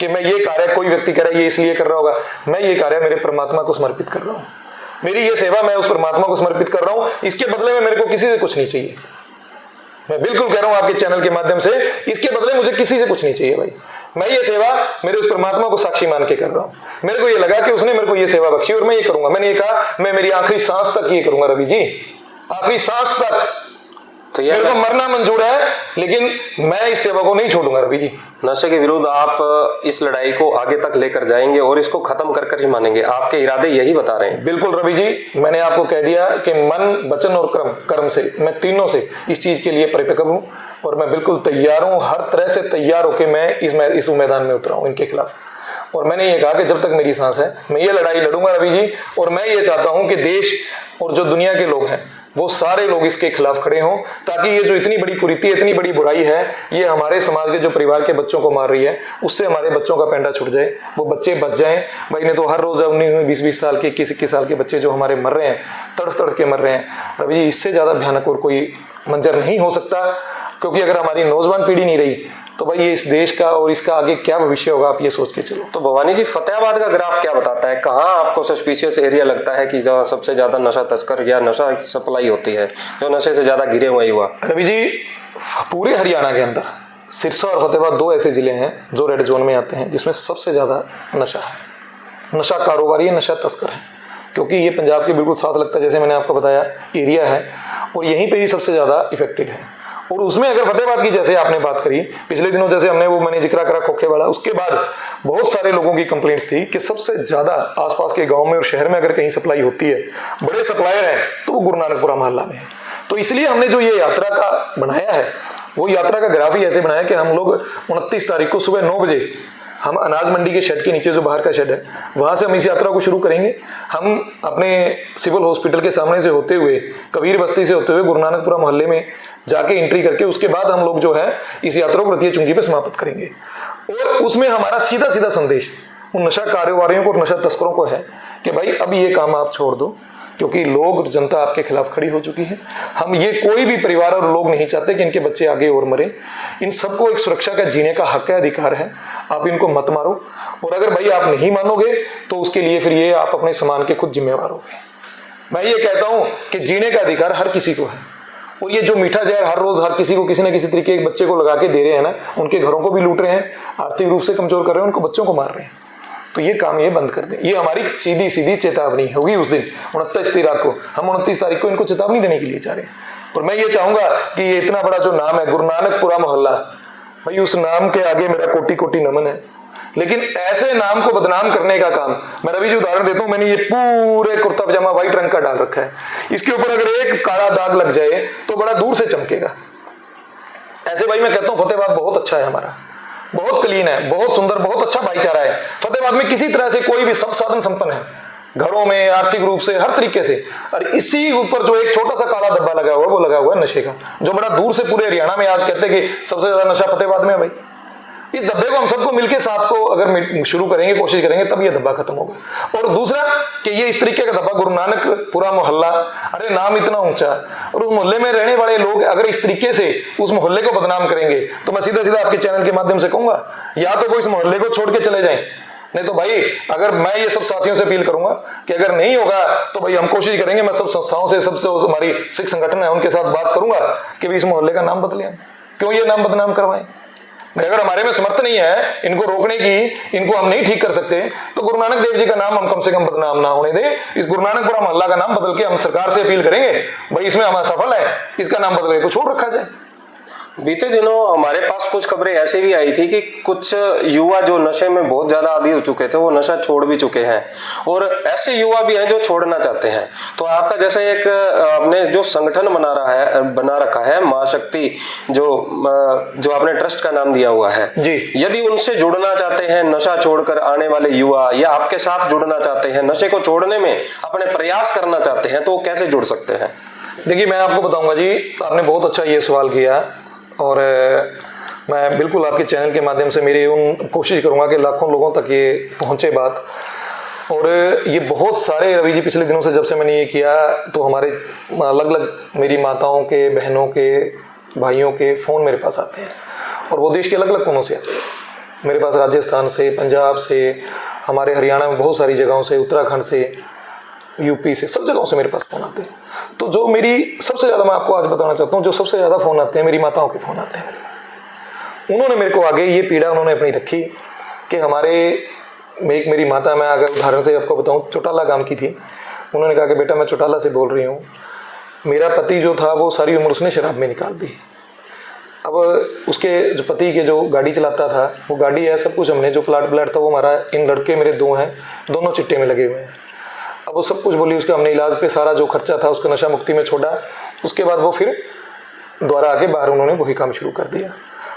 कि मैं ये कार्य, कोई व्यक्ति कह रहा है ये इसलिए कर रहा होगा। मैं ये कार्य मेरे परमात्मा को समर्पित कर रहा हूँ। मेरी ये सेवा मैं उस परमात्मा को समर्पित कर रहा हूँ। इसके बदले में मेरे को किसी से कुछ नहीं चाहिए। मैं बिल्कुल कह रहा हूँ आपके चैनल के माध्यम से, इसके बदले मुझे किसी से कुछ नहीं चाहिए भाई। मैं ये सेवा मेरे उस परमात्मा को साक्षी मान के कर रहा हूँ। मेरे को ये लगा कि उसने मेरे को ये सेवा बख्शी और मैं ये करूंगा। मैंने ये कहा, मैं मेरी आखिरी सांस तक ये करूंगा रवि जी, आखिरी सांस तक। तो मेरे को मरना मंजूर है, लेकिन मैं इस सेवा को नहीं छोड़ूंगा रवि जी। नशे के विरुद्ध आप इस लड़ाई को आगे तक लेकर जाएंगे और इसको खत्म कर ही मानेंगे। आपके इरादे यही बता रहे हैं। बिल्कुल रवि जी, मैंने आपको कह दिया कि मन, वचन और कर्म से, मैं तीनों से इस चीज के लिए परिपक्व हूँ और मैं बिल्कुल तैयार हूँ। हर तरह से तैयार होकर मैं इस मैदान में उतरा हूँ इनके खिलाफ। और मैंने ये कहा कि जब तक मेरी सांस है मैं ये लड़ाई लड़ूंगा रवि जी। और मैं ये चाहता हूँ कि देश और जो दुनिया के लोग हैं वो सारे लोग इसके खिलाफ खड़े हों, ताकि ये जो इतनी बड़ी कुरीति, इतनी बड़ी बुराई है, ये हमारे समाज के जो परिवार के बच्चों को मार रही है, उससे हमारे बच्चों का पैंडा छूट जाए, वो बच्चे बच जाएं। भाई ने तो हर रोज 19-20 साल के, 21 साल के बच्चे जो हमारे मर रहे हैं, तड़फ के मर रहे हैं रवि जी। इससे ज्यादा भयानक और कोई मंजर नहीं हो सकता, क्योंकि अगर हमारी नौजवान पीढ़ी नहीं रही तो भाई ये इस देश का और इसका आगे क्या भविष्य होगा, आप ये सोच के चलो। तो भवानी जी, फतेहाबाद का ग्राफ क्या बताता है? कहाँ आपको सस्पिशियस एरिया लगता है कि जहाँ सबसे ज्यादा नशा तस्कर या नशा सप्लाई होती है, जो नशे से ज्यादा घिरे हुए हुआ? रवि जी, पूरे हरियाणा के अंदर सिरसा और फतेहाबाद 2 ऐसे जिले हैं जो रेड जोन में आते हैं, जिसमें सबसे ज्यादा नशा है, नशा कारोबारी है, नशा तस्कर है। क्योंकि ये पंजाब के बिल्कुल साथ लगता है, जैसे मैंने आपको बताया एरिया है, और यहीं पे ही सबसे ज्यादा इफेक्टेड है। और उसमें अगर फतेहाबाद की जैसे आपने बात करी, पिछले दिनों जैसे हमने वो मैंने जिक्र करा खोखे वाला, उसके बाद बहुत सारे लोगों की कंप्लेंट्स थी कि सबसे ज्यादा आसपास के गांव में और शहर में अगर कहीं सप्लाई होती है, बड़े सप्लायर हैं, तो वो गुरु नानकपुरा मोहल्ला में है। तो इसलिए हमने जो ये यात्रा का बनाया है, वो यात्रा का ग्राफ ही ऐसे बनाया कि हम लोग 29 तारीख को सुबह 9 बजे हम अनाज मंडी के शेड के नीचे जो बाहर का शेड है, वहां से हम इस यात्रा को शुरू करेंगे। हम अपने सिविल हॉस्पिटल के सामने से होते हुए, कबीर बस्ती से होते हुए गुरु नानकपुरा मोहल्ले में जाके एंट्री करके उसके बाद हम लोग जो है इस यात्रा को रतिया चुंगी पे समाप्त करेंगे। और उसमें हमारा सीधा सीधा संदेश उन नशा कारोबारियों को और नशा तस्करों को है कि भाई अब ये काम आप छोड़ दो, क्योंकि लोग जनता आपके खिलाफ खड़ी हो चुकी है। हम ये कोई भी परिवार और लोग नहीं चाहते कि इनके बच्चे आगे और मरे। इन सबको एक सुरक्षा का जीने का हक है, अधिकार है। आप इनको मत मारो, और अगर भाई आप नहीं मानोगे तो उसके लिए फिर ये आप अपने सामान के खुद जिम्मेवार होगे। मैं ये कहता हूं कि जीने का अधिकार हर किसी को है, और ये जो मीठा जहर हर रोज हर किसी को किसी न किसी तरीके एक बच्चे को लगा के दे रहे हैं ना, उनके घरों को भी लूट रहे हैं, आर्थिक रूप से कमजोर कर रहे हैं, उनको बच्चों को मार रहे हैं। तो ये काम ये बंद कर दें। ये हमारी सीधी सीधी चेतावनी होगी उस दिन 29 तारीख को। हम 29 तारीख को इनको चेतावनी देने के लिए चाह रहे हैं। और मैं ये चाहूंगा कि ये इतना बड़ा जो नाम है गुरु नानकपुरा मोहल्ला, भाई उस नाम के आगे मेरा कोटि कोटि नमन है। लेकिन ऐसे नाम को बदनाम करने का काम, मैं रवि जी उदाहरण देता हूं, मैंने ये पूरे कुर्ता पजामा व्हाइट रंग का डाल रखा है, इसके ऊपर अगर एक काला दाग लग जाए तो बड़ा दूर से चमकेगा। ऐसे भाई मैं कहता हूं फतेहाबाद बहुत अच्छा है, हमारा बहुत क्लीन है, बहुत सुंदर, बहुत अच्छा भाईचारा है। फतेहाबाद में किसी तरह से कोई भी सब साधन संपन्न है, घरों में, आर्थिक रूप से, हर तरीके से। और इसी ऊपर जो एक छोटा सा काला धब्बा लगा हुआ है, वो लगा हुआ है नशे का, जो बड़ा दूर से पूरे हरियाणा में आज कहते हैं कि सबसे ज्यादा नशा फतेहाबाद में है। भाई इस धब्बे को हम सबको मिलकर साथ को अगर शुरू करेंगे, कोशिश करेंगे, तब ये धब्बा खत्म होगा। और दूसरा कि ये इस तरीके का धब्बा गुरु नानकपुरा मोहल्ला, अरे नाम इतना ऊंचा, और उस मोहल्ले में रहने वाले लोग अगर इस तरीके से उस मोहल्ले को बदनाम करेंगे, तो मैं सीधा सीधा आपके चैनल के माध्यम से कहूंगा, या तो वो इस मोहल्ले को छोड़ के चले जाएं, नहीं तो भाई अगर मैं ये सब साथियों से अपील करूंगा कि अगर नहीं होगा तो भाई हम कोशिश करेंगे, मैं सब संस्थाओं से, सबसे हमारी सिख संगठन है उनके साथ बात करूंगा कि भाई इस मोहल्ले का नाम बदलें। क्यों ये नाम बदनाम करवाएं? अगर हमारे में समर्थ नहीं है इनको रोकने की, इनको हम नहीं ठीक कर सकते, तो गुरु नानक देव जी का नाम हम कम से कम बदनाम ना होने दें। इस गुरु नानकपुरा मोहल्ला का नाम बदल के हम सरकार से अपील करेंगे, भाई इसमें हमारा सफल है, इसका नाम बदल के कुछ और रखा जाए। बीते दिनों हमारे पास कुछ खबरें ऐसी भी आई थी कि कुछ युवा जो नशे में बहुत ज्यादा आदी हो चुके थे, वो नशा छोड़ भी चुके हैं, और ऐसे युवा भी हैं जो छोड़ना चाहते हैं। तो आपका जैसे एक आपने जो संगठन बना रखा है महाशक्ति, जो आपने ट्रस्ट का नाम दिया हुआ है जी, यदि उनसे जुड़ना चाहते हैं नशा छोड़कर आने वाले युवा, या आपके साथ जुड़ना चाहते हैं, नशे को छोड़ने में अपने प्रयास करना चाहते हैं, तो वो कैसे जुड़ सकते हैं? देखिए मैं आपको बताऊंगा जी, आपने बहुत अच्छा ये सवाल किया, और मैं बिल्कुल आपके चैनल के माध्यम से मेरी उन कोशिश करूंगा कि लाखों लोगों तक ये पहुंचे बात। और ये बहुत सारे रवि जी पिछले दिनों से जब से मैंने ये किया, तो हमारे अलग अलग मेरी माताओं के, बहनों के, भाइयों के फ़ोन मेरे पास आते हैं, और वो देश के अलग अलग कोनों से आते हैं मेरे पास, राजस्थान से, पंजाब से, हमारे हरियाणा में बहुत सारी जगहों से, उत्तराखंड से, यूपी से, सब जगहों से मेरे पास फ़ोन आते हैं। तो जो मेरी सबसे ज़्यादा, मैं आपको आज बताना चाहता हूँ, जो सबसे ज़्यादा फ़ोन आते हैं मेरी माताओं के फ़ोन आते हैं मेरे पास। उन्होंने मेरे को आगे ये पीड़ा उन्होंने अपनी रखी कि मेरी माता, मैं अगर उदाहरण से आपको बताऊँ, चौटाला गांव की थी। उन्होंने कहा कि बेटा मैं चौटाला से बोल रही हूँ, मेरा पति जो था वो सारी उम्र उसने शराब में निकाल दी। अब उसके जो पति के जो गाड़ी चलाता था, वो गाड़ी है, सब कुछ हमने, जो प्लाट था वो हमारा, इन लड़के मेरे 2 हैं, दोनों चिट्टे में लगे हुए हैं। अब वो सब कुछ बोली, उसका हमने इलाज पे सारा जो खर्चा था उसका नशा मुक्ति में छोड़ा। उसके बाद वो फिर दोबारा आके बाहर उन्होंने वही काम शुरू कर दिया।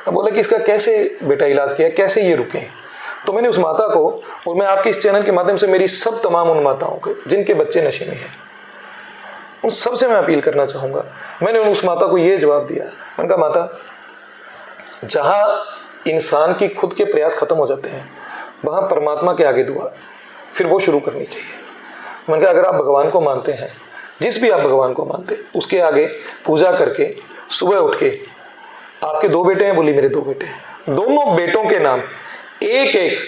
अब बोला कि इसका कैसे बेटा इलाज किया, कैसे ये रुके? तो मैंने उस माता को, और मैं आपके इस चैनल के माध्यम से मेरी सब तमाम उन माताओं के जिनके बच्चे नशे में हैं, उन सबसे मैं अपील करना चाहूँगा। मैंने उस माता को ये जवाब दिया, मैंने कहा माता, जहाँ इंसान की खुद के प्रयास खत्म हो जाते हैं, वहाँ परमात्मा के आगे दुआ फिर वो शुरू करनी चाहिए। मैंने कहा अगर आप भगवान को मानते हैं, जिस भी आप भगवान को मानते हैं, उसके आगे पूजा करके सुबह उठ के, आपके 2 बेटे हैं? बोली मेरे 2 बेटे हैं। दोनों बेटों के नाम एक एक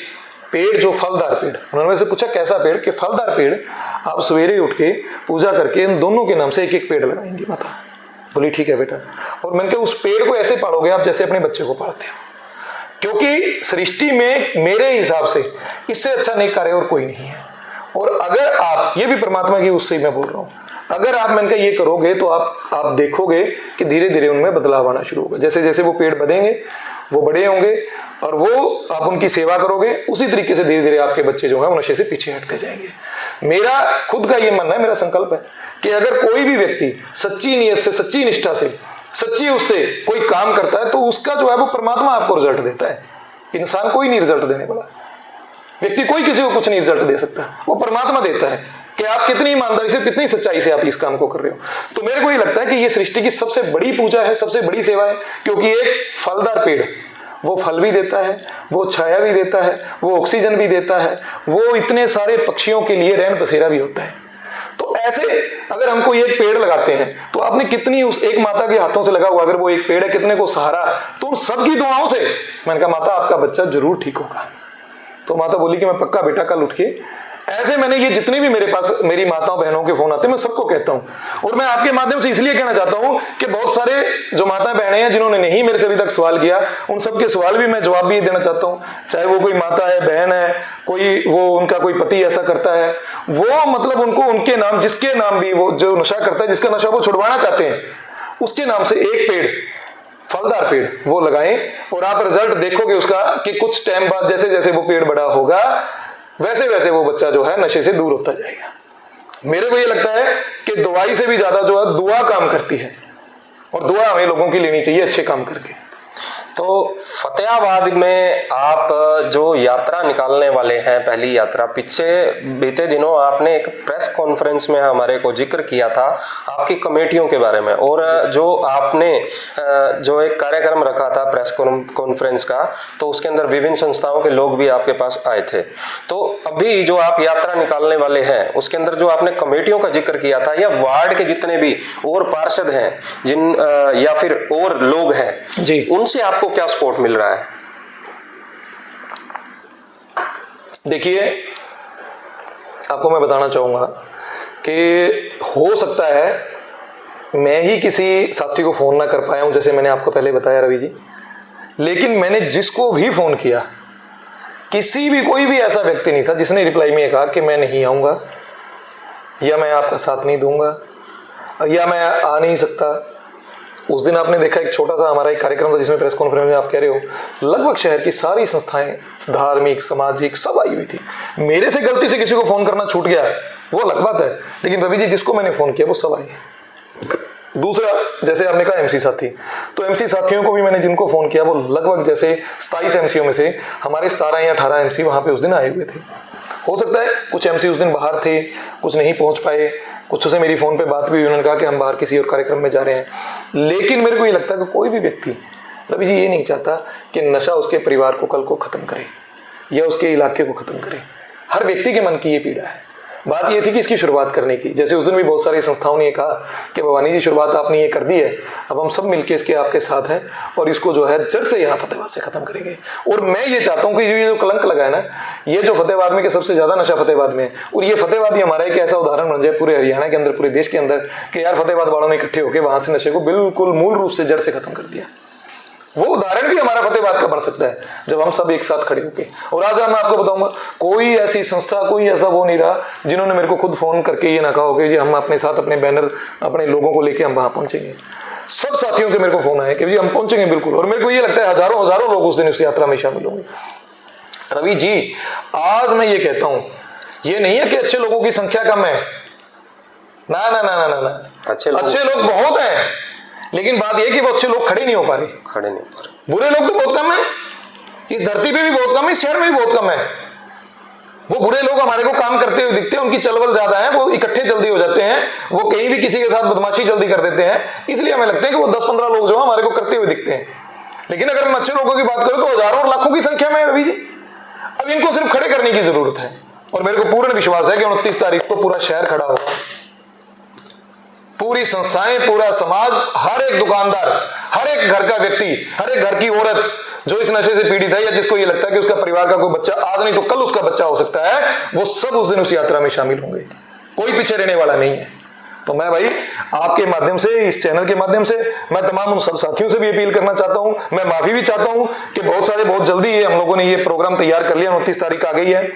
पेड़, जो फलदार पेड़, उन्होंने मेरे से पूछा कैसा पेड़, कि फलदार पेड़ आप सवेरे उठ के पूजा करके इन दोनों के नाम से एक एक पेड़ लगाएंगी माता। बोली ठीक है बेटा। और मैंने कहा उस पेड़ को ऐसे पालोगे आप जैसे अपने बच्चे को पालते हो, क्योंकि सृष्टि में मेरे हिसाब से इससे अच्छा नेक कार्य और कोई नहीं है। और अगर आप, ये भी परमात्मा की उससे ही मैं बोल रहा हूँ, अगर आप मैंने कहा ये करोगे तो आप देखोगे कि धीरे धीरे उनमें बदलाव आना शुरू होगा। जैसे जैसे वो पेड़ बढ़ेंगे, वो बड़े होंगे और वो आप उनकी सेवा करोगे, उसी तरीके से धीरे धीरे आपके बच्चे जो है वो नशे से पीछे हटते जाएंगे। मेरा खुद का ये मानना है, मेरा संकल्प है कि अगर कोई भी व्यक्ति सच्ची नीयत से, सच्ची निष्ठा से, सच्ची उससे कोई काम करता है तो उसका जो है वो परमात्मा आपको रिजल्ट देता है। इंसान कोई नहीं रिजल्ट देने वाला, व्यक्ति कोई किसी को कुछ नहीं रिजल्ट दे सकता, वो परमात्मा देता है कि आप कितनी ईमानदारी से, कितनी सच्चाई से आप इस काम को कर रहे हो। तो मेरे को ये लगता है कि ये सृष्टि की सबसे बड़ी पूजा है, सबसे बड़ी सेवा है, क्योंकि एक फलदार पेड़ वो फल भी देता है, वो छाया भी देता है, वो ऑक्सीजन भी देता है, वो इतने सारे पक्षियों के लिए रैन बसेरा भी होता है। तो ऐसे अगर हमको ये एक पेड़ लगाते हैं तो आपने कितनी, उस एक माता के हाथों से लगा हुआ अगर वो एक पेड़ है, कितने को सहारा, तो उन सबकी दुआओं से मैंने कहा माता आपका बच्चा जरूर ठीक होगा। तो माता बोली कि मैं पक्का बेटा कल उठ के, ऐसे मैंने ये जितने भी मेरे पास मेरी माताओं बहनों के फोन आते हैं मैं सबको कहता हूं। और मैं आपके माध्यम से इसलिए कहना चाहता हूं कि बहुत सारे जो माता बहनें हैं जिन्होंने नहीं मेरे से अभी तक सवाल किया, उन सबके सवाल भी मैं जवाब भी देना चाहता हूं। चाहे वो कोई माता है, बहन है, कोई वो उनका कोई पति ऐसा करता है, वो मतलब उनको उनके नाम, जिसके नाम भी वो जो नशा करता है, जिसका नशा वो छुड़वाना चाहते हैं, उसके नाम से एक पेड़, फलदार पेड़ वो लगाएं और आप रिजल्ट देखोगे उसका कि कुछ टाइम बाद जैसे जैसे वो पेड़ बड़ा होगा वैसे वैसे वो बच्चा जो है नशे से दूर होता जाएगा। मेरे को ये लगता है कि दवाई से भी ज्यादा जो है दुआ काम करती है, और दुआ हमें लोगों की लेनी चाहिए अच्छे काम करके। तो फतेहाबाद में आप जो यात्रा निकालने वाले हैं, पहली यात्रा, पीछे बीते दिनों आपने एक प्रेस कॉन्फ्रेंस में हमारे को जिक्र किया था आपकी कमेटियों के बारे में, और जो आपने जो एक कार्यक्रम रखा था प्रेस कॉन्फ्रेंस का, तो उसके अंदर विभिन्न संस्थाओं के लोग भी आपके पास आए थे। तो अभी जो आप यात्रा निकालने वाले हैं उसके अंदर जो आपने कमेटियों का जिक्र किया था, या वार्ड के जितने भी और पार्षद हैं जिन या फिर और लोग हैं जी, उनसे आपको क्या सपोर्ट मिल रहा है? देखिए आपको मैं बताना चाहूंगा कि हो सकता है मैं ही किसी साथी को फोन ना कर पाया हूं, जैसे मैंने आपको पहले बताया रवि जी, लेकिन मैंने जिसको भी फोन किया, किसी भी कोई भी ऐसा व्यक्ति नहीं था जिसने रिप्लाई में कहा कि मैं नहीं आऊंगा, या मैं आपका साथ नहीं दूंगा, या मैं आ नहीं सकता। उस दिन आपने देखा एक छोटा सा हमारा एक कार्यक्रम था जिसमें प्रेस कॉन्फ्रेंस में आप कह रहे हो लगभग शहर की सारी संस्थाएं, धार्मिक, सामाजिक, सब आई हुई थी। मेरे से गलती से किसी को फोन करना छूट गया वो अलग बात है, लेकिन रवि जी जिसको मैंने फोन किया वो सब आए। दूसरा, जैसे आपने कहा एमसी साथी, तो एमसी साथियों को भी मैंने जिनको फोन किया वो लगभग जैसे 27 एमसीओ में से हमारे 17 या 18 एमसी वहां पे उस दिन आए हुए थे। हो सकता है कुछ एमसी उस दिन बाहर थे, कुछ नहीं पहुंच पाए, कुछ से मेरी फोन पे बात भी हुई, उन्होंने कहा कि हम बाहर किसी और कार्यक्रम में जा रहे हैं। लेकिन मेरे को ये लगता है कि कोई भी व्यक्ति, रवि जी, ये नहीं चाहता कि नशा उसके परिवार को कल को खत्म करे या उसके इलाके को खत्म करे। हर व्यक्ति के मन की ये पीड़ा है। बात ये थी कि इसकी शुरुआत करने की, जैसे उस दिन भी बहुत सारी संस्थाओं ने कहा कि भवानी जी शुरुआत आपने ये कर दी है, अब हम सब मिलके इसके आपके साथ हैं और इसको जो है जड़ से यहाँ फतेहाबाद से खत्म करेंगे। और मैं ये चाहता हूँ कि ये जो कलंक लगा है ना, ये जो फतेहाबाद में के सबसे ज्यादा नशा फतेहाबाद में है, और ये फतेहाबाद ही हमारा एक ऐसा उदाहरण बन जाए पूरे हरियाणा के अंदर, पूरे देश के अंदर, कि यार फतेहाबाद वालों ने इकट्ठे होकर वहां से नशे को बिल्कुल मूल रूप से जड़ से खत्म कर दिया। वो उदाहरण भी हमारा फतेहाबाद का बन सकता है जब हम सब एक साथ खड़े होके। और आज मैं आपको बताऊंगा, कोई ऐसी संस्था, कोई ऐसा वो नहीं रहा जिन्होंने मेरे को खुद फोन करके ये ना कहा हो कि जी हम अपने साथ अपने बैनर, अपने लोगों को लेके हम वहां पहुंचेंगे। सब साथियों के मेरे को फोन आए कि जी हम पहुंचेंगे बिल्कुल, और मेरे को ये लगता है हजारों हजारों लोग उस दिन उस यात्रा में शामिल होंगे। रवि जी, आज मैं ये कहता हूं, ये नहीं है कि अच्छे लोगों की संख्या कम है, ना ना ना ना ना, ना। अच्छे लोग बहुत हैं, लेकिन बात यह कि वो अच्छे लोग खड़े नहीं हो पा रहे, बुरे लोग तो बहुत कम है, इस धरती पे भी बहुत कम है, इस शहर में भी बहुत कम है। वो बुरे लोग हमारे को काम करते हुए दिखते हैं, उनकी चलबल ज्यादा है, वो इकट्ठे जल्दी हो जाते हैं, वो कहीं भी किसी के साथ बदमाशी जल्दी कर देते हैं, इसलिए हमें लगता है कि वो 10-15 लोग जो हमारे को करते हुए दिखते हैं। लेकिन अगर हम अच्छे लोगों की बात करें तो हजारों और लाखों की संख्या में है रवि जी। अब इनको सिर्फ खड़े करने की जरूरत है, और मेरे को पूर्ण विश्वास है कि 29 तारीख को पूरा शहर खड़ा होगा, पूरी संस्थाएं, पूरा समाज, हर एक दुकानदार, हर एक घर का व्यक्ति, हर एक घर की औरत, जो इस नशे से पीड़ित है या जिसको ये लगता है कि उसका परिवार का कोई बच्चा आज नहीं तो कल उसका बच्चा हो सकता है, वो सब उस दिन उस यात्रा में शामिल होंगे। कोई पीछे रहने वाला नहीं है। तो मैं भाई आपके माध्यम से, इस चैनल के माध्यम से मैं तमाम उन सब साथियों से भी अपील करना चाहता हूं, मैं माफी भी चाहता हूं कि बहुत जल्दी ये हम लोगों ने ये प्रोग्राम तैयार कर लिया, 29 तारीख आ गई है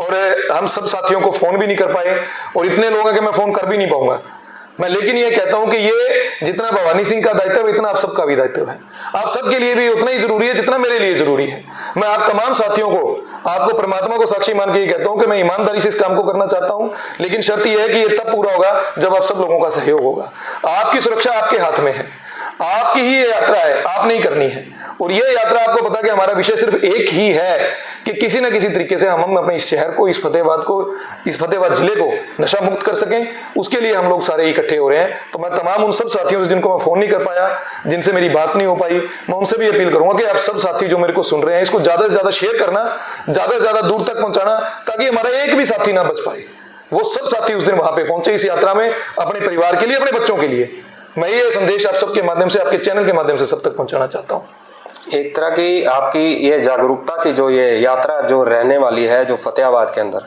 और हम सब साथियों को फोन भी नहीं कर पाए और इतने लोग हैं कि मैं फोन कर भी नहीं पाऊंगा मैं। लेकिन ये कहता हूं कि ये जितना भवानी सिंह का दायित्व है इतना आप सबका भी दायित्व है। आप सबके लिए भी उतना ही जरूरी है जितना मेरे लिए जरूरी है। मैं आप तमाम साथियों को, आपको परमात्मा को साक्षी मान के ये कहता हूं कि मैं ईमानदारी से इस काम को करना चाहता हूं, लेकिन शर्त यह है कि ये तब पूरा होगा जब आप सब लोगों का सहयोग होगा। आपकी सुरक्षा आपके हाथ में है, आपकी ही ये यात्रा है, आप नहीं करनी है। और ये यात्रा आपको पता कि हमारा विषय सिर्फ एक ही है कि किसी न किसी तरीके से हम अपने इस शहर को, इस फतेहाबाद जिले को नशा मुक्त कर सकें। उसके लिए हम लोग सारे इकट्ठे हो रहे हैं। तो मैं तमाम उन सब साथियों से जिनको मैं फोन नहीं कर पाया, जिनसे मेरी बात नहीं हो पाई, मैं उनसे भी अपील करूंगा कि आप सब साथी जो मेरे को सुन रहे हैं, इसको ज्यादा से ज्यादा शेयर करना, ज्यादा से ज्यादा दूर तक पहुंचाना, ताकि हमारा एक भी साथी ना बच पाए। वो सब साथी उस दिन वहां पे पहुंचे इस यात्रा में, अपने परिवार के लिए, अपने बच्चों के लिए। मैं ये संदेश आप सबके माध्यम से, आपके चैनल के माध्यम से सब तक पहुंचाना चाहता हूं। एक तरह की आपकी ये जागरूकता की जो ये यात्रा जो रहने वाली है जो फतेहाबाद के अंदर,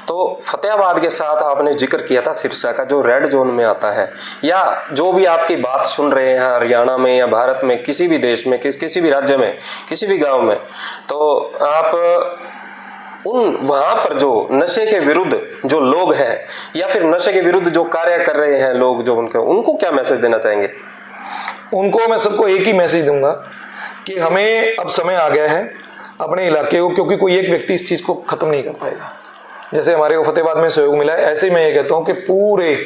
तो फतेहाबाद के साथ आपने जिक्र किया था सिरसा का जो रेड जोन में आता है, या जो भी आपकी बात सुन रहे हैं हरियाणा में या भारत में किसी भी देश में, किसी भी राज्य में, किसी भी गांव में, तो आप उन वहां पर जो नशे के विरुद्ध जो लोग हैं या फिर नशे के विरुद्ध जो कार्य कर रहे हैं लोग, जो उनको क्या मैसेज देना चाहेंगे? उनको मैं सबको एक ही मैसेज दूंगा कि हमें अब समय आ गया है अपने इलाके को, क्योंकि कोई एक व्यक्ति इस चीज़ को ख़त्म नहीं कर पाएगा। जैसे हमारे को फतेहाबाद में सहयोग मिला है, ऐसे मैं ये कहता हूँ कि पूरे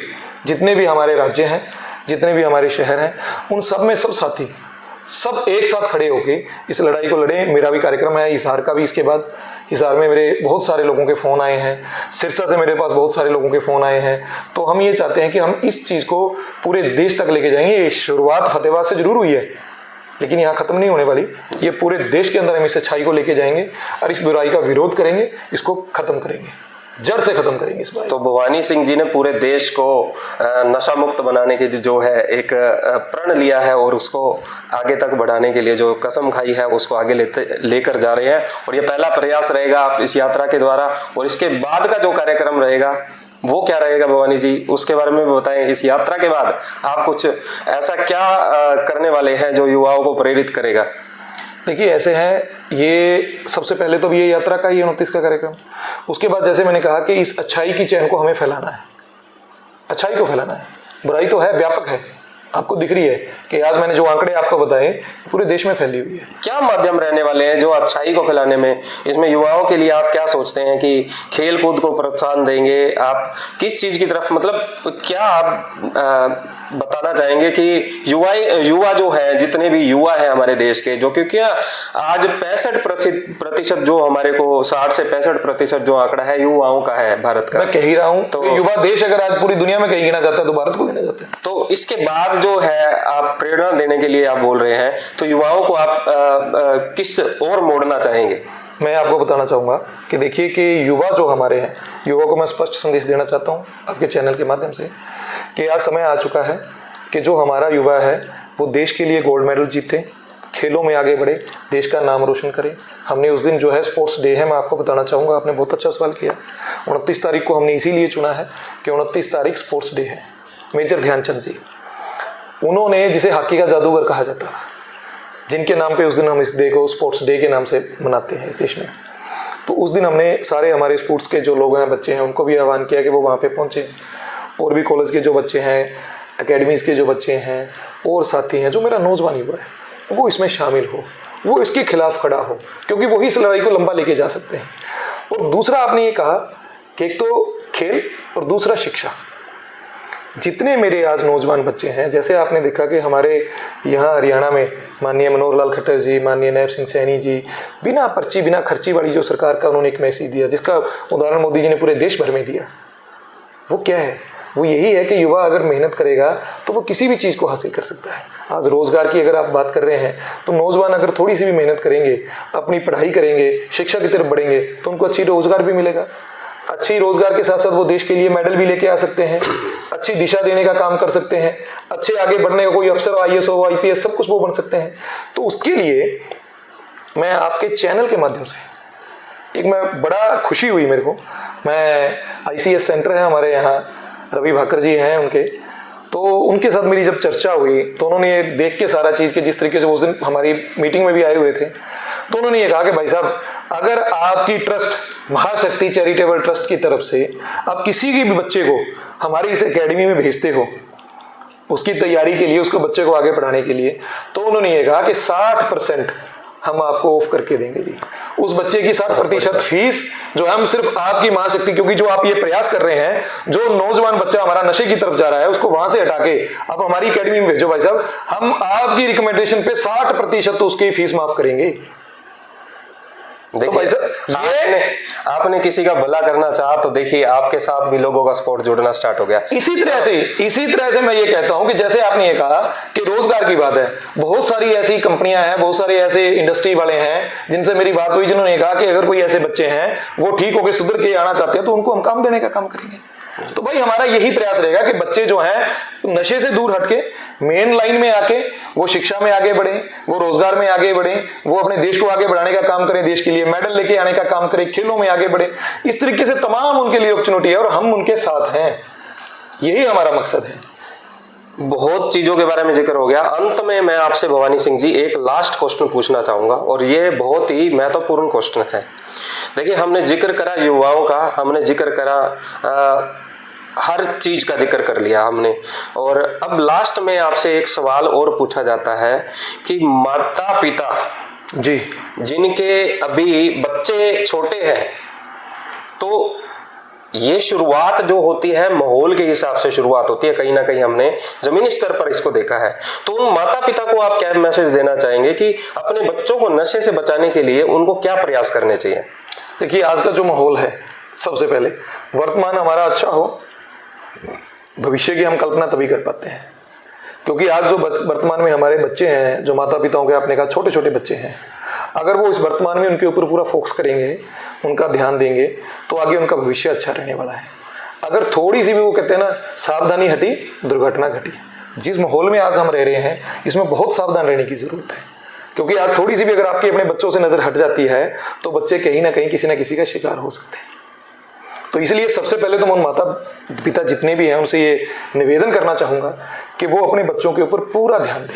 जितने भी हमारे राज्य हैं, जितने भी हमारे शहर हैं, उन सब में सब साथी सब एक साथ खड़े होके इस लड़ाई को लड़ें। मेरा भी कार्यक्रम है हिसार का भी, इसके बाद हिसार में मेरे बहुत सारे लोगों के फ़ोन आए हैं, सिरसा से मेरे पास बहुत सारे लोगों के फ़ोन आए हैं। तो हम ये चाहते हैं कि हम इस चीज़ को पूरे देश तक लेके जाएंगे। ये शुरुआत फतेहाबाद से जरूर हुई है, लेकिन यहाँ खत्म नहीं होने वाली। ये पूरे देश के अंदर हम इस अच्छाई को लेके जाएंगे और इस बुराई का विरोध करेंगे, इसको खत्म करेंगे, जड़ से खत्म करेंगे इस बात। तो भवानी सिंह जी ने पूरे देश को नशा मुक्त बनाने की जो है एक प्रण लिया है और उसको आगे तक बढ़ाने के लिए जो कसम खाई है उसको आगे लेकर जा रहे हैं। और ये पहला प्रयास रहेगा आप इस यात्रा के द्वारा, और इसके बाद का जो कार्यक्रम रहेगा वो क्या रहेगा भवानी जी, उसके बारे में भी बताएं। इस यात्रा के बाद आप कुछ ऐसा क्या करने वाले हैं जो युवाओं को प्रेरित करेगा? देखिए ऐसे हैं, ये सबसे पहले तो ये यात्रा का ही 29 का कार्यक्रम, उसके बाद जैसे मैंने कहा कि इस अच्छाई की चैन को हमें फैलाना है, अच्छाई को फैलाना है। बुराई तो है, व्यापक है, आपको दिख रही है कि आज मैंने जो आंकड़े आपको बताए पूरे देश में फैली हुई है। क्या माध्यम रहने वाले हैं जो अच्छाई को फैलाने में? इसमें युवाओं के लिए आप क्या सोचते हैं कि खेल कूद को प्रोत्साहन देंगे आप, किस चीज की तरफ, मतलब क्या आप बताना चाहेंगे कि युवा जो है, जितने भी युवा है हमारे देश के, जो क्योंकि आज 65% जो हमारे को 60 से 65% जो आंकड़ा है युवाओं का है भारत का। मैं कह ही रहा हूं तो युवा देश अगर आज पूरी दुनिया में कहीं गिना जाता है तो भारत को गिना जाता है। तो इसके बाद जो है आप प्रेरणा देने के लिए आप बोल रहे हैं, तो युवाओं को आप किस ओर मोड़ना चाहेंगे? मैं आपको बताना चाहूंगा कि देखिए कि युवा जो हमारे हैं, युवा को मैं स्पष्ट संदेश देना चाहता हूं आपके चैनल के माध्यम से कि आज समय आ चुका है कि जो हमारा युवा है वो देश के लिए गोल्ड मेडल जीते, खेलों में आगे बढ़े, देश का नाम रोशन करे। हमने उस दिन जो है स्पोर्ट्स डे है, मैं आपको बताना चाहूँगा, आपने बहुत अच्छा सवाल किया। 29 तारीख को हमने इसीलिए चुना है कि 29 तारीख स्पोर्ट्स डे है। मेजर ध्यानचंद जी, उन्होंने, जिसे हॉकी का जादूगर कहा जाता है, जिनके नाम पे उस दिन हम इस डे को स्पोर्ट्स डे के नाम से मनाते हैं इस देश में, तो उस दिन हमने सारे हमारे स्पोर्ट्स के जो लोग हैं, बच्चे हैं, उनको भी आह्वान किया कि वो वहाँ पे पहुँचे। और भी कॉलेज के जो बच्चे हैं, एकेडमीज़ के जो बच्चे हैं और साथी हैं, जो मेरा नौजवान युवा है, वो इसमें शामिल हो, वो इसके खिलाफ खड़ा हो, क्योंकि वही इस लड़ाई को लंबा लेके जा सकते हैं। और दूसरा आपने ये कहा कि एक तो खेल और दूसरा शिक्षा। जितने मेरे आज नौजवान बच्चे हैं, जैसे आपने देखा कि हमारे यहाँ हरियाणा में माननीय मनोहर लाल खट्टर जी, माननीय नायब सिंह सैनी जी, बिना पर्ची बिना खर्ची वाली जो सरकार का उन्होंने एक मैसेज दिया, जिसका उदाहरण मोदी जी ने पूरे देश भर में दिया। वो क्या है? वो यही है कि युवा अगर मेहनत करेगा तो वो किसी भी चीज़ को हासिल कर सकता है। आज रोज़गार की अगर आप बात कर रहे हैं तो नौजवान अगर थोड़ी सी भी मेहनत करेंगे, अपनी पढ़ाई करेंगे, शिक्षा की तरफ बढ़ेंगे, तो उनको अच्छी रोज़गार भी मिलेगा। अच्छी रोज़गार के साथ साथ वो देश के लिए मेडल भी लेके आ सकते हैं, अच्छी दिशा देने का काम कर सकते हैं, अच्छे आगे बढ़ने का कोई अफसर, IAS हो, IPS, सब कुछ वो बन सकते हैं। तो उसके लिए मैं आपके चैनल के माध्यम से एक मैं बड़ा खुशी हुई मेरे को। मैं ICS सेंटर है हमारे यहाँ, रवि भाकर जी हैं उनके, तो उनके साथ मेरी जब चर्चा हुई तो उन्होंने ये देख के सारा चीज़ के जिस तरीके से उस दिन हमारी मीटिंग में भी आए हुए थे, तो उन्होंने ये कहा कि भाई साहब, अगर आपकी ट्रस्ट महाशक्ति चैरिटेबल ट्रस्ट की तरफ से आप किसी भी बच्चे को हमारी इस एकेडमी में भेजते हो उसकी तैयारी के लिए, उसको बच्चे को आगे पढ़ाने के लिए, तो उन्होंने ये कहा कि 60% हम आपको ऑफ करके देंगे जी। उस बच्चे की 60% फीस जो हम सिर्फ आपकी महाशक्ति, क्योंकि जो आप ये प्रयास कर रहे हैं, जो नौजवान बच्चा हमारा नशे की तरफ जा रहा है उसको वहां से हटा के आप हमारी एकेडमी में भेजो भाई साहब, हम आपकी रिकमेंडेशन पे 60% उसकी फीस माफ करेंगे। देखिए, तो आपने किसी का भला करना चाहा तो देखिए आपके साथ भी लोगों का सपोर्ट जुड़ना स्टार्ट हो गया। इसी तरह से मैं ये कहता हूं कि जैसे आपने ये कहा कि रोजगार की बात है, बहुत सारी ऐसी कंपनियां हैं, बहुत सारे ऐसे इंडस्ट्री वाले हैं जिनसे मेरी बात हुई, जिन्होंने कहा कि अगर कोई ऐसे बच्चे हैं वो ठीक होकर सुधर के आना चाहते हैं तो उनको हम काम देने का काम करेंगे। तो भाई हमारा यही प्रयास रहेगा कि बच्चे जो हैं नशे से दूर हटके मेन लाइन में आके वो शिक्षा में आगे बढ़े, वो रोजगार में आगे बढ़े, वो अपने देश को आगे बढ़ाने का काम करें, देश के लिए मेडल लेके आने का काम करें, खेलों में आगे बढ़े। इस तरीके से तमाम उनके लिए अपॉर्चुनिटी है और हम उनके साथ हैं, यही हमारा मकसद है। बहुत चीजों के बारे में जिक्र हो गया। अंत में मैं आपसे भवानी सिंह जी एक लास्ट क्वेश्चन पूछना चाहूंगा और ये बहुत ही महत्वपूर्ण क्वेश्चन है। देखिए, हमने जिक्र करा युवाओं का, हमने जिक्र करा हर चीज का जिक्र कर लिया हमने, और अब लास्ट में आपसे एक सवाल और पूछा जाता है कि माता पिता जी जिनके अभी बच्चे छोटे हैं, तो ये शुरुआत जो होती है माहौल के हिसाब से शुरुआत होती है, कहीं ना कहीं हमने जमीनी स्तर पर इसको देखा है। तो उन माता पिता को आप क्या मैसेज देना चाहेंगे कि अपने बच्चों को नशे से बचाने के लिए उनको क्या प्रयास करने चाहिए? देखिए, आज का जो माहौल है, सबसे पहले वर्तमान हमारा अच्छा हो, भविष्य की हम कल्पना तभी कर पाते हैं। क्योंकि आज जो वर्तमान में हमारे बच्चे हैं, जो माता पिताओं के आपने कहा छोटे छोटे बच्चे हैं, अगर वो इस वर्तमान में उनके ऊपर पूरा फोकस करेंगे, उनका ध्यान देंगे, तो आगे उनका भविष्य अच्छा रहने वाला है। अगर थोड़ी सी भी वो कहते हैं ना, सावधानी हटी दुर्घटना घटी, जिस माहौल में आज हम रह रहे हैं इसमें बहुत सावधान रहने की जरूरत है। क्योंकि आज थोड़ी सी भी अगर आपकी अपने बच्चों से नजर हट जाती है तो बच्चे कहीं ना कहीं किसी ना किसी का शिकार हो सकते हैं। तो इसलिए सबसे पहले तो मैं उन माता पिता जितने भी हैं उनसे ये निवेदन करना चाहूँगा कि वो अपने बच्चों के ऊपर पूरा ध्यान दें।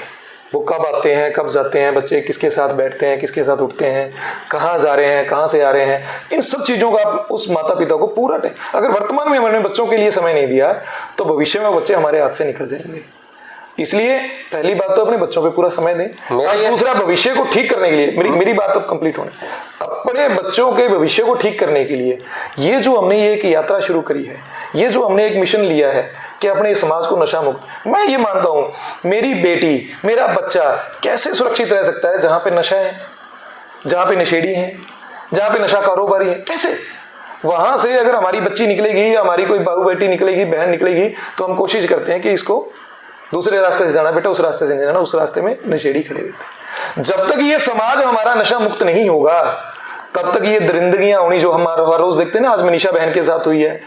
वो कब आते हैं, कब जाते हैं, बच्चे किसके साथ बैठते हैं, किसके साथ उठते हैं, कहाँ जा रहे हैं, कहाँ से आ रहे हैं, इन सब चीज़ों का आप उस माता पिता को पूरा टाइम, अगर वर्तमान में हमने बच्चों के लिए समय नहीं दिया तो भविष्य में बच्चे हमारे हाथ से निकल जाएंगे। इसलिए पहली बात तो अपने बच्चों पे पूरा समय दें। और दूसरा, भविष्य को ठीक करने के लिए मेरी बात अब कंप्लीट होने, अपने बच्चों के भविष्य को ठीक करने के लिए ये जो हमने ये एक यात्रा शुरू करी है, ये जो हमने एक मिशन लिया है कि अपने समाज को नशा मुक्त, मैं ये मानता हूँ मेरी बेटी, मेरा बच्चा कैसे सुरक्षित रह सकता है जहाँ पे नशा है, जहाँ पे नशेड़ी है, जहाँ पे नशा कारोबारी है, कैसे? वहां से अगर हमारी बच्ची निकलेगी या हमारी कोई बहू बेटी निकलेगी, बहन निकलेगी, तो हम कोशिश करते हैं कि इसको दूसरे रास्ते से जाना, बेटा उस रास्ते से नहीं जाना, उस रास्ते में नशेड़ी खड़े रहते हैं। जब तक ये समाज हमारा नशा मुक्त नहीं होगा तब तक ये दरिंदगियां होनी जो हम हर रोज देखते हैं ना, आज मनीषा बहन के साथ हुई है,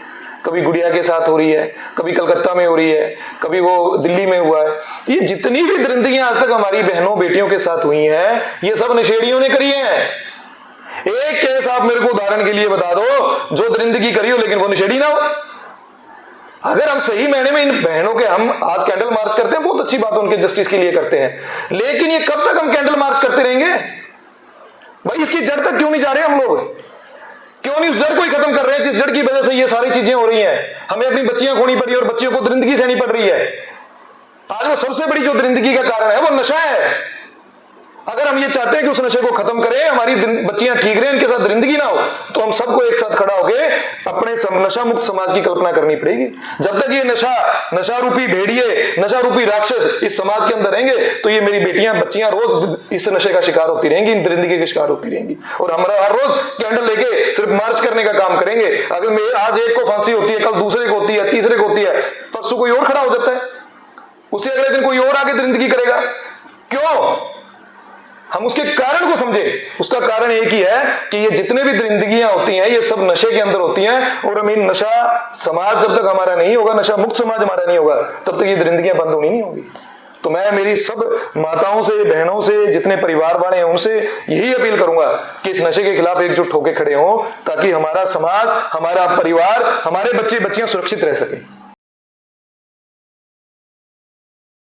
कभी गुड़िया के साथ हो रही है, कभी कलकत्ता में हो रही है, कभी वो दिल्ली में हुआ है, ये जितनी भी दरिंदगियां आज तक हमारी बहनों बेटियों के साथ हुई हैं ये सब नशेड़ियों ने करी हैं। एक केस आप मेरे को उदाहरण के लिए बता दो जो दरिंदगी करी हो लेकिन वो नशेड़ी ना हो। अगर हम सही मायने में इन बहनों के, हम आज कैंडल मार्च करते हैं, बहुत अच्छी बात है, उनके जस्टिस के लिए करते हैं, लेकिन ये कब तक हम कैंडल मार्च करते रहेंगे भाई? इसकी जड़ तक क्यों नहीं जा रहे हम लोग? क्यों नहीं उस जड़ को ही खत्म कर रहे हैं जिस जड़ की वजह से ये सारी चीजें हो रही हैं? हमें अपनी बच्चियां खोनी पड़ी और बच्चियों को दरिंदगी सहनी पड़ रही है। आज वो सबसे बड़ी जो दरिंदगी का कारण है वो नशा है। अगर हम ये चाहते हैं कि उस नशे को खत्म करें, हमारी बच्चियां ठीक रहें, इनके साथ दरिंदगी ना हो, तो हम सबको एक साथ खड़ा होकर अपने नशा मुक्त समाज की कल्पना करनी पड़ेगी। जब तक ये नशा रूपी भेड़िए, नशा रूपी राक्षस इस समाज के अंदर रहेंगे तो ये मेरी बेटियां बच्चियां रोज इस नशे का शिकार होती रहेंगी, इन दरिंदगी के शिकार होती रहेंगी। और हमारा हर रोज कैंडल लेके सिर्फ मार्च करने का काम करेंगे। अगर आज एक को फांसी होती है, कल दूसरे को होती है, तीसरे को होती है, परसों कोई और खड़ा हो जाता है, उससे अगले दिन कोई और आगे दरिंदगी करेगा। क्यों? हम उसके कारण को समझे। उसका कारण एक ही है कि ये जितने भी दरिंदगियां होती हैं ये सब नशे के अंदर होती हैं, और हम इन नशा समाज जब तक हमारा नहीं होगा, नशा मुक्त समाज हमारा नहीं होगा, तब तक ये दरिंदगियां बंद होनी नहीं होगी। तो मैं मेरी सब माताओं से, बहनों से, जितने परिवार वाले हैं उनसे यही अपील करूंगा कि इस नशे के खिलाफ एकजुट होकर खड़े हों, ताकि हमारा समाज, हमारा परिवार, हमारे बच्चे बच्चियां सुरक्षित रह सके।